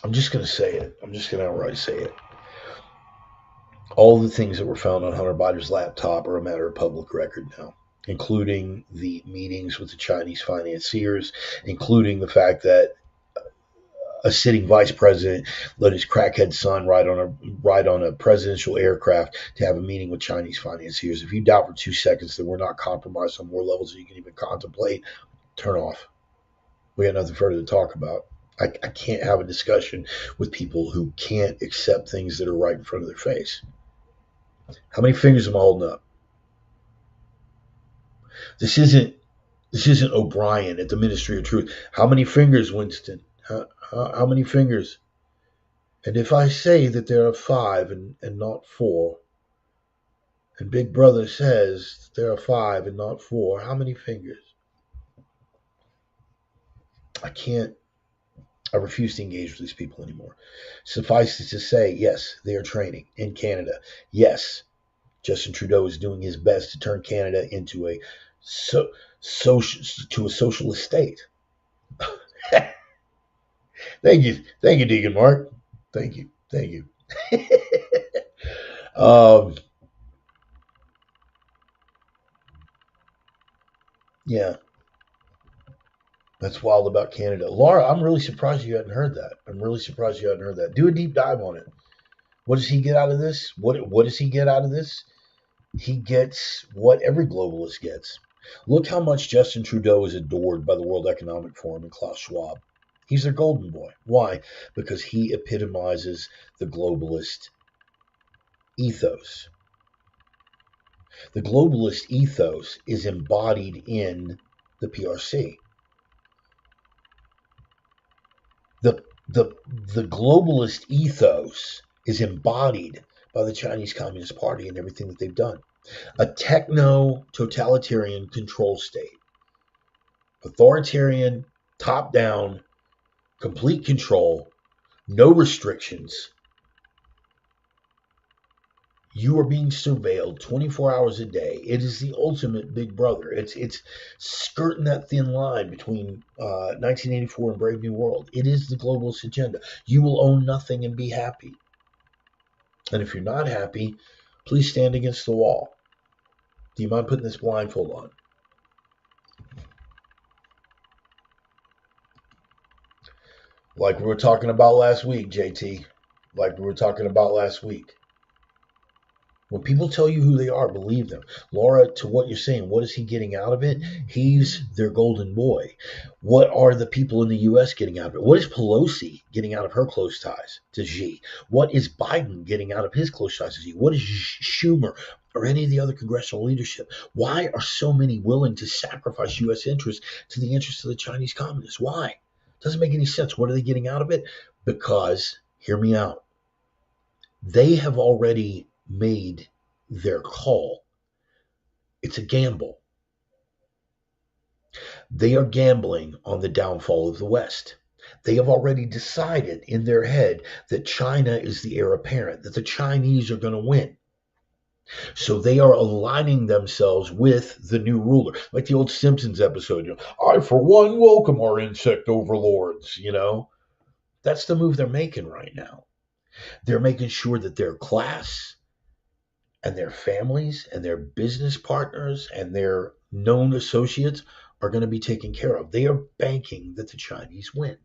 Speaker 1: I'm just going to say it. I'm just going to outright say it. All the things that were found on Hunter Biden's laptop are a matter of public record now, including the meetings with the Chinese financiers, including the fact that a sitting vice president let his crackhead son ride on a presidential aircraft to have a meeting with Chinese financiers. If you doubt for 2 seconds that we're not compromised on more levels than you can even contemplate, turn off. We got nothing further to talk about. I can't have a discussion with people who can't accept things that are right in front of their face. How many fingers am I holding up? This isn't O'Brien at the Ministry of Truth. How many fingers, Winston? How many fingers? And if I say that there are 5 and not 4, and Big Brother says there are 5 and not 4, how many fingers? I refuse to engage with these people anymore. Suffice it to say, yes, they are training in Canada. Yes, Justin Trudeau is doing his best to turn Canada into a socialist state. Thank you, Deacon Mark. Thank you. Yeah, that's wild about Canada. Laura, I'm really surprised you hadn't heard that. Do a deep dive on it. What does he get out of this? What does he get out of this? He gets what every globalist gets. Look how much Justin Trudeau is adored by the World Economic Forum and Klaus Schwab. He's their golden boy. Why? Because he epitomizes the globalist ethos. The globalist ethos is embodied in the PRC. The globalist ethos is embodied by the Chinese Communist Party and everything that they've done. A techno-totalitarian control state. Authoritarian, top-down, complete control, no restrictions. You are being surveilled 24 hours a day. It is the ultimate Big Brother. It's skirting that thin line between 1984 and Brave New World. It is the globalist agenda. You will own nothing and be happy. And if you're not happy, please stand against the wall. Do you mind putting this blindfold on? Like we were talking about last week, JT. Like we were talking about last week. When people tell you who they are, believe them. Laura, to what you're saying, what is he getting out of it? He's their golden boy. What are the people in the U.S. getting out of it? What is Pelosi getting out of her close ties to Xi? What is Biden getting out of his close ties to Xi? What is Schumer or any of the other congressional leadership? Why are so many willing to sacrifice U.S. interests to the interests of the Chinese communists? Why? Doesn't make any sense. What are they getting out of it? Because, hear me out, they have already made their call. It's a gamble. They are gambling on the downfall of the West. They have already decided in their head that China is the heir apparent, that the Chinese are going to win. So they are aligning themselves with the new ruler. Like the old Simpsons episode, I, for one, welcome our insect overlords, That's the move they're making right now. They're making sure that their class and their families and their business partners and their known associates are going to be taken care of. They are banking that the Chinese win.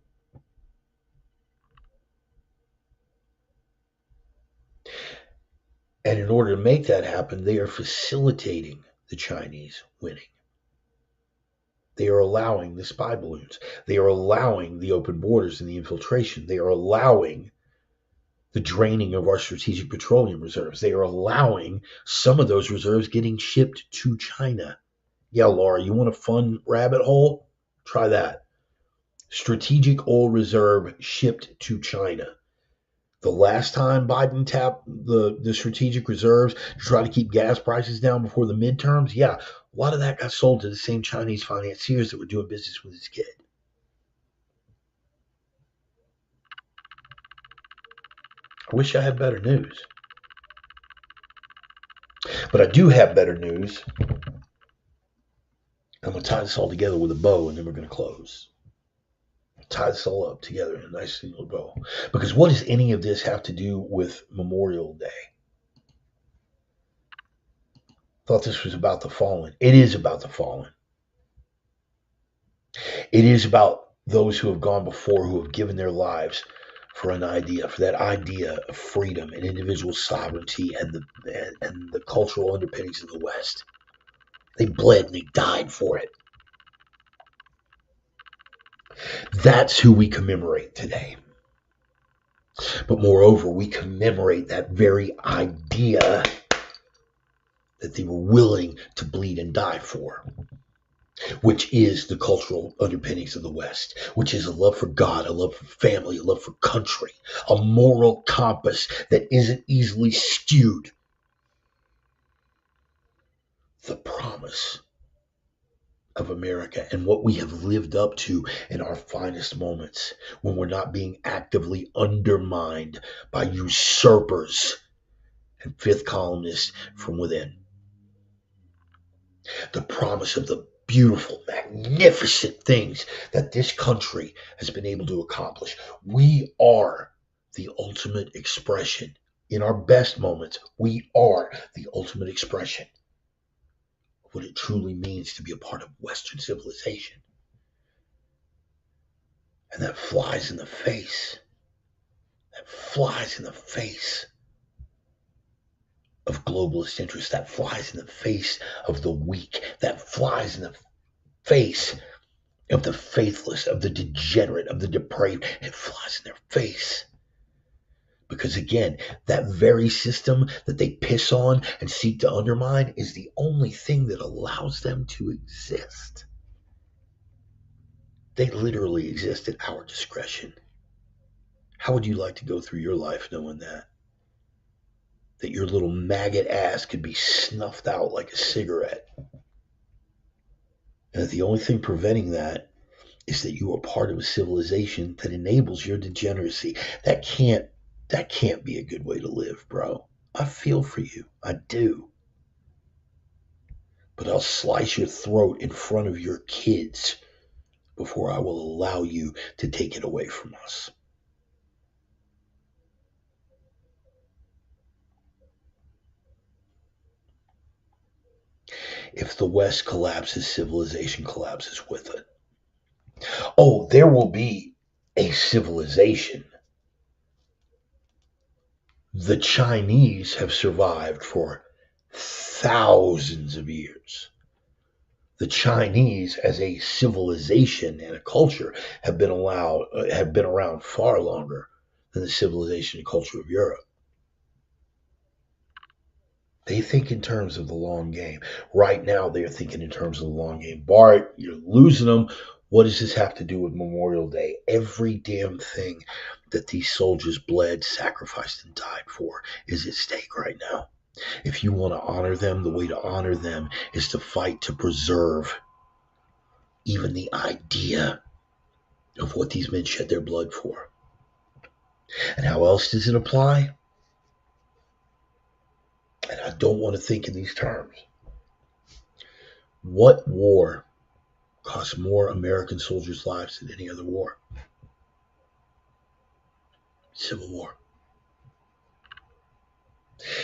Speaker 1: And in order to make that happen, they are facilitating the Chinese winning. They are allowing the spy balloons. They are allowing the open borders and the infiltration. They are allowing the draining of our strategic petroleum reserves. They are allowing some of those reserves getting shipped to China. Yeah, Laura, you want a fun rabbit hole? Try that. Strategic oil reserve shipped to China. The last time Biden tapped the strategic reserves to try to keep gas prices down before the midterms, yeah, a lot of that got sold to the same Chinese financiers that were doing business with his kid. I wish I had better news. But I do have better news. I'm going to tie this all together with a bow, and then we're going to close. Tie this all up together in a nice little bow. Because what does any of this have to do with Memorial Day? Thought this was about the fallen. It is about the fallen. It is about those who have gone before, who have given their lives for an idea, for that idea of freedom and individual sovereignty and the cultural underpinnings of the West. They bled and they died for it. That's who we commemorate today. But moreover, we commemorate that very idea that they were willing to bleed and die for, which is the cultural underpinnings of the West, which is a love for God, a love for family, a love for country, a moral compass that isn't easily skewed. The promise of America and what we have lived up to in our finest moments, when we're not being actively undermined by usurpers and fifth columnists from within. The promise of the beautiful, magnificent things that this country has been able to accomplish. We are the ultimate expression. In our best moments, we are the ultimate expression of what it truly means to be a part of Western civilization. And that flies in the face. That flies in the face of globalist interests. That flies in the face of the weak. That flies in the face of the faithless, of the degenerate, of the depraved. It flies in their face. Because again, that very system that they piss on and seek to undermine is the only thing that allows them to exist. They literally exist at our discretion. How would you like to go through your life knowing that? That your little maggot ass could be snuffed out like a cigarette. And that the only thing preventing that is that you are part of a civilization that enables your degeneracy. That can't be a good way to live, bro. I feel for you. I do. But I'll slice your throat in front of your kids before I will allow you to take it away from us. If the West collapses, civilization collapses with it. Oh, there will be a civilization. The Chinese have survived for thousands of years. The Chinese as a civilization and a culture have been around far longer than the civilization and culture of Europe. They think in terms of the long game. Right now, they're thinking in terms of the long game. Bart, you're losing them. What does this have to do with Memorial Day? Every damn thing that these soldiers bled, sacrificed, and died for is at stake right now. If you want to honor them, the way to honor them is to fight to preserve even the idea of what these men shed their blood for. And how else does it apply? And I don't want to think in these terms. What war cost more American soldiers' lives than any other war? Civil War.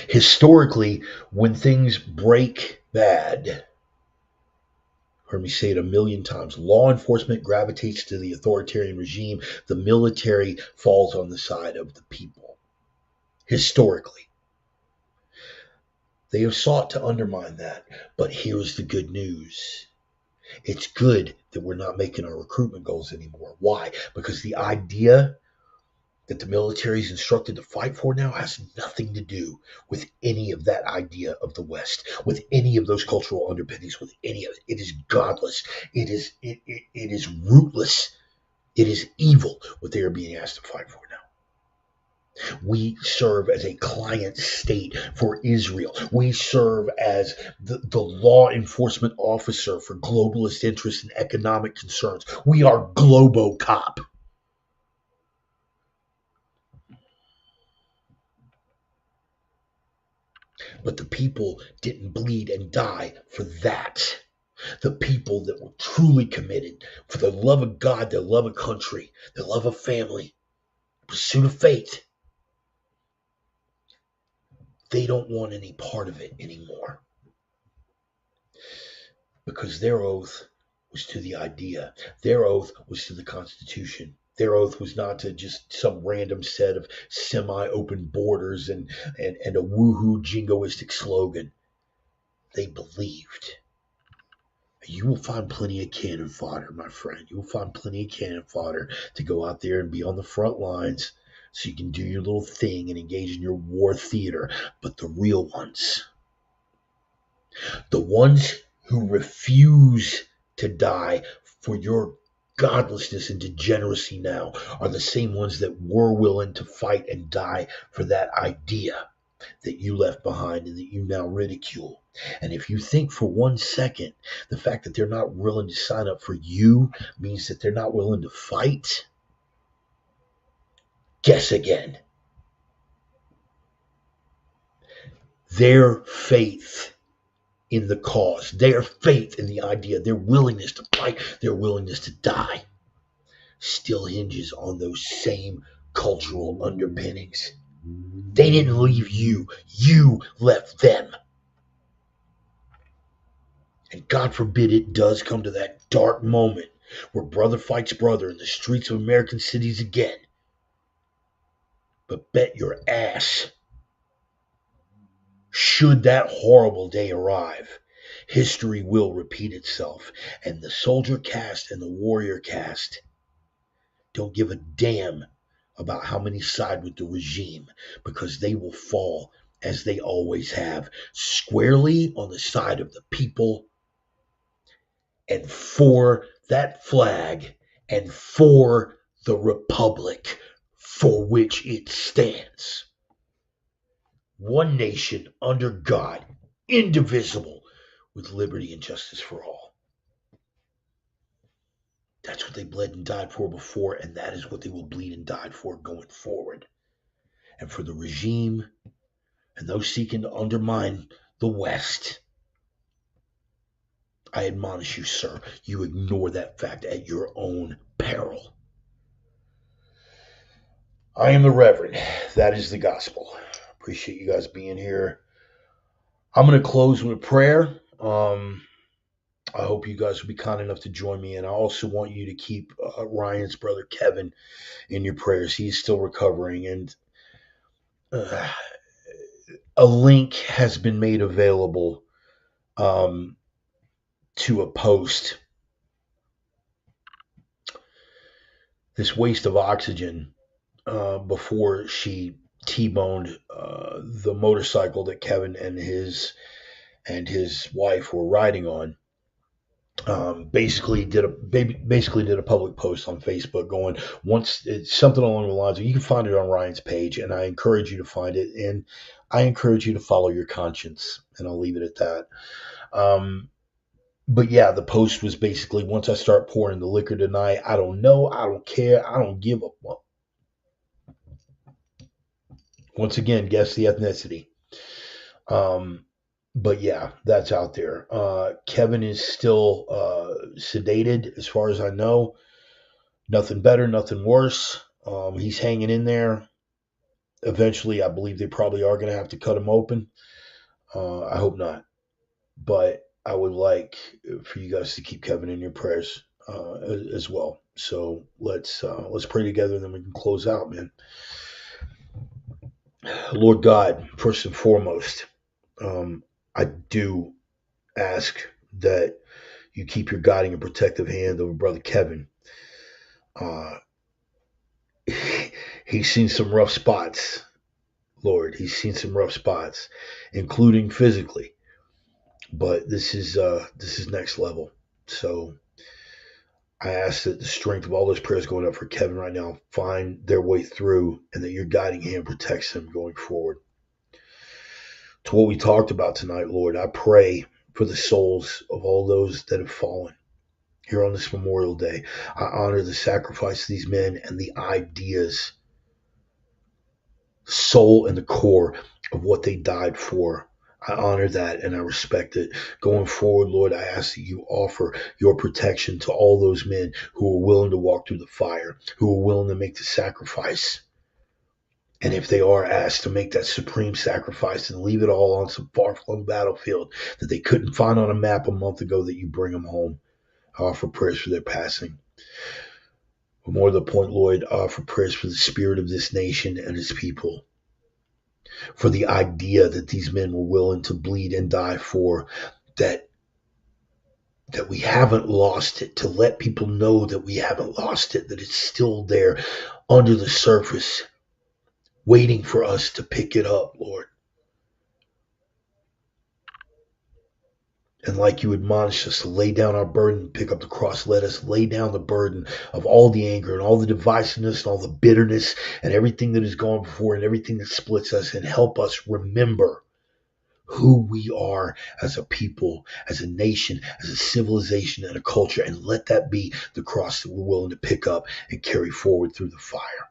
Speaker 1: Historically, when things break bad, heard me say it a million times, law enforcement gravitates to the authoritarian regime. The military falls on the side of the people. Historically. They have sought to undermine that. But here's the good news. It's good that we're not making our recruitment goals anymore. Why? Because the idea that the military is instructed to fight for now has nothing to do with any of that idea of the West, with any of those cultural underpinnings, with any of it. It is godless. It is rootless. It is evil what they are being asked to fight for now. We serve as a client state for Israel. We serve as the law enforcement officer for globalist interests and economic concerns. We are Globocop. But the people didn't bleed and die for that. The people that were truly committed for the love of God, their love of country, their love of family, pursuit of faith, they don't want any part of it anymore. Because their oath was to the idea. Their oath was to the Constitution. Their oath was not to just some random set of semi-open borders and a woohoo jingoistic slogan. They believed. You will find plenty of cannon fodder, my friend. You will find plenty of cannon fodder to go out there and be on the front lines so you can do your little thing and engage in your war theater. But the real ones, the ones who refuse to die for your godlessness and degeneracy now, are the same ones that were willing to fight and die for that idea that you left behind and that you now ridicule. And if you think for 1 second the fact that they're not willing to sign up for you means that they're not willing to fight, guess again. Their faith in the cause, their faith in the idea, their willingness to fight, their willingness to die still hinges on those same cultural underpinnings. They didn't leave you. You left them. And God forbid it does come to that dark moment where brother fights brother in the streets of American cities again. But bet your ass, should that horrible day arrive, history will repeat itself. And the soldier caste and the warrior caste don't give a damn about how many side with the regime, because they will fall, as they always have, squarely on the side of the people and for that flag and for the republic for which it stands. One nation under God, indivisible, with liberty and justice for all. That's what they bled and died for before, and that is what they will bleed and die for going forward. And for the regime and those seeking to undermine the West, I admonish you, sir, you ignore that fact at your own peril. I am the Reverend. That is the gospel. Appreciate you guys being here. I'm going to close with a prayer. I hope you guys will be kind enough to join me. And I also want you to keep Ryan's brother Kevin in your prayers. He's still recovering. And a link has been made available to a post. This waste of oxygen before she T-boned the motorcycle that Kevin and his wife were riding on. Basically did a public post on Facebook going, once it's something along the lines of, you can find it on Ryan's page, and I encourage you to find it, and I encourage you to follow your conscience, and I'll leave it at that. But yeah, the post was basically, once I start pouring the liquor tonight, I don't know, I don't care, I don't give a fuck. Once again, guess the ethnicity. But yeah, that's out there. Kevin is still sedated, as far as I know. Nothing better, nothing worse. He's hanging in there. Eventually, I believe they probably are going to have to cut him open. I hope not. But I would like for you guys to keep Kevin in your prayers as well. So let's pray together, and then we can close out, man. Lord God, first and foremost, I do ask that you keep your guiding and protective hand over Brother Kevin. Uh, he's seen some rough spots, Lord. He's seen some rough spots, including physically. But this is next level. So I ask that the strength of all those prayers going up for Kevin right now find their way through, and that your guiding hand protects him going forward. To what we talked about tonight, Lord, I pray for the souls of all those that have fallen here on this Memorial Day. I honor the sacrifice of these men and the ideas, soul and the core of what they died for. I honor that and I respect it. Going forward, Lord, I ask that you offer your protection to all those men who are willing to walk through the fire, who are willing to make the sacrifice. And if they are asked to make that supreme sacrifice and leave it all on some far-flung battlefield that they couldn't find on a map a month ago, that you bring them home. I offer prayers for their passing. But more to the point, Lord, I offer prayers for the spirit of this nation and its people, for the idea that these men were willing to bleed and die for, that we haven't lost it, to let people know that we haven't lost it, that it's still there under the surface, waiting for us to pick it up, Lord. And like you admonish us to lay down our burden, pick up the cross, let us lay down the burden of all the anger and all the divisiveness and all the bitterness and everything that has gone before and everything that splits us, and help us remember who we are as a people, as a nation, as a civilization and a culture, and let that be the cross that we're willing to pick up and carry forward through the fire.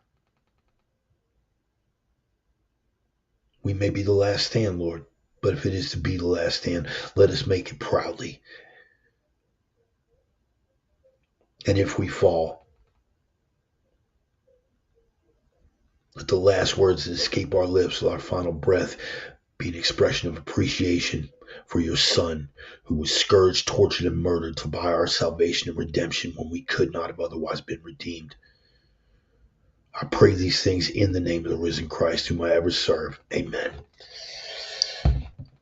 Speaker 1: We may be the last stand, Lord, but if it is to be the last stand, let us make it proudly. And if we fall, let the last words that escape our lips with our final breath be an expression of appreciation for your Son, who was scourged, tortured, and murdered to buy our salvation and redemption when we could not have otherwise been redeemed. I pray these things in the name of the risen Christ, whom I ever serve. Amen.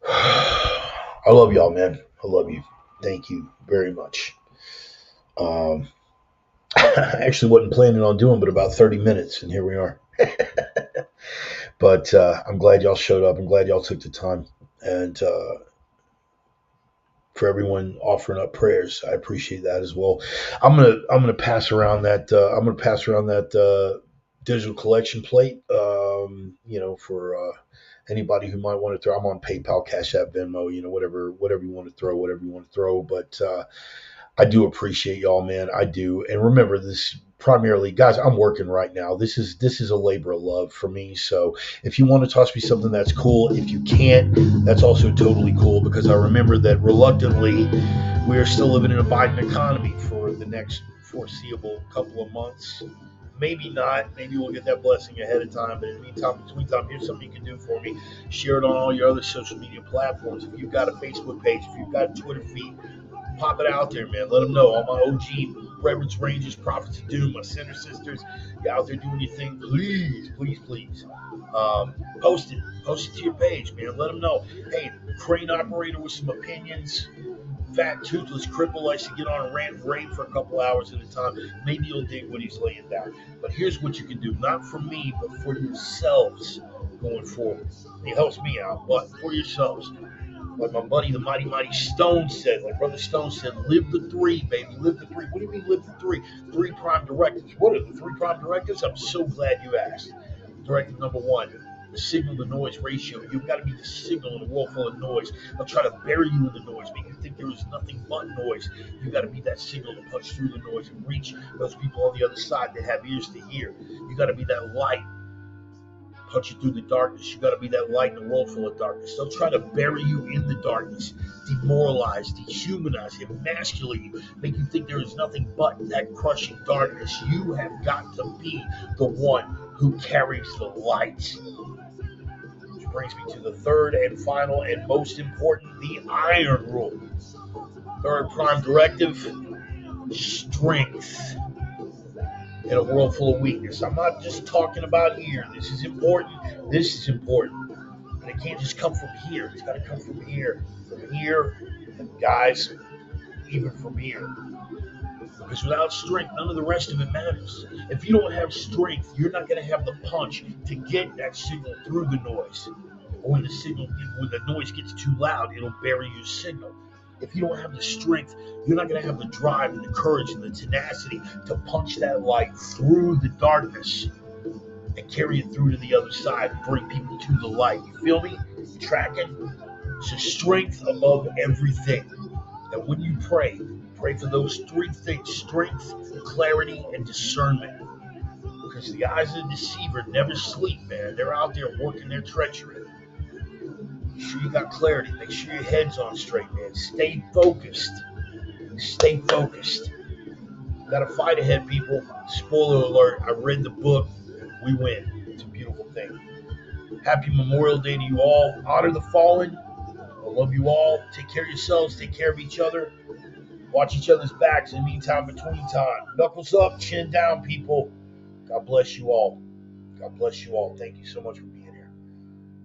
Speaker 1: I love y'all, man. I love you. Thank you very much. I actually wasn't planning on doing but about 30 minutes, and here we are. But I'm glad y'all showed up. I'm glad y'all took the time. And for everyone offering up prayers, I appreciate that as well. I'm gonna pass around that. Digital collection plate. For anybody who might want to throw. I'm on PayPal, Cash App, Venmo. Whatever you want to throw. But I do appreciate y'all, man. I do. And remember, this primarily, guys, I'm working right now. This is a labor of love for me. So if you want to toss me something, that's cool. If you can't, that's also totally cool, because I remember that reluctantly we are still living in a Biden economy for the next foreseeable couple of months. Maybe not. Maybe we'll get that blessing ahead of time. But in the meantime, between time, here's something you can do for me. Share it on all your other social media platforms. If you've got a Facebook page, if you've got a Twitter feed, pop it out there, man. Let them know. All my OG Reverends, Rangers, Prophets of Doom, my Sinner Sisters, you out there doing your thing, please. Post it to your page, man. Let them know. Hey, crane operator with some opinions, fat, toothless cripple likes to get on a rant and rave for a couple hours at a time. Maybe you'll dig what he's laying down. But here's what you can do, not for me, but for yourselves going forward. It helps me out, but for yourselves. Like my buddy, the Mighty Stone said, like Brother Stone said, live the three, baby, live the three. What do you mean live the three? 3 prime directives. What are the 3 prime directives? I'm so glad you asked. Directive number 1, the signal-to-noise ratio. You've got to be the signal in a world full of noise. They'll try to bury you in the noise, make you think there is nothing but noise. You've got to be that signal to punch through the noise and reach those people on the other side that have ears to hear. You've got to be that light. Punch you through the darkness. You got to be that light in a world full of darkness. They'll try to bury you in the darkness, demoralize, dehumanize, emasculate you, make you think there is nothing but that crushing darkness. You have got to be the one who carries the light. Which brings me to the third and final and most important, the iron rule. Third prime directive, strength in a world full of weakness. I'm not just talking about here. This is important. But it can't just come from here. It's got to come from here, and guys, even from here. Because without strength, none of the rest of it matters. If you don't have strength, you're not going to have the punch to get that signal through the noise. Or when the noise gets too loud, it'll bury your signal. If you don't have the strength, you're not going to have the drive and the courage and the tenacity to punch that light through the darkness and carry it through to the other side and bring people to the light. You feel me? You tracking? So strength above everything. And when you pray for those three things: strength, clarity, and discernment. Because the eyes of the deceiver never sleep, man. They're out there working their treachery. Make sure you got clarity. Make sure your head's on straight, man. Stay focused. Stay focused. Got a fight ahead, people. Spoiler alert, I read the book. We win. It's a beautiful thing. Happy Memorial Day to you all. Honor the fallen. I love you all. Take care of yourselves. Take care of each other. Watch each other's backs. In the meantime, between time. Knuckles up, chin down, people. God bless you all. God bless you all. Thank you so much for being here.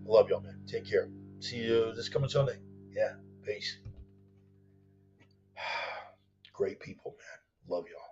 Speaker 1: I love y'all, man. Take care. See you this coming Sunday. Yeah. Peace. Great people, man. Love y'all.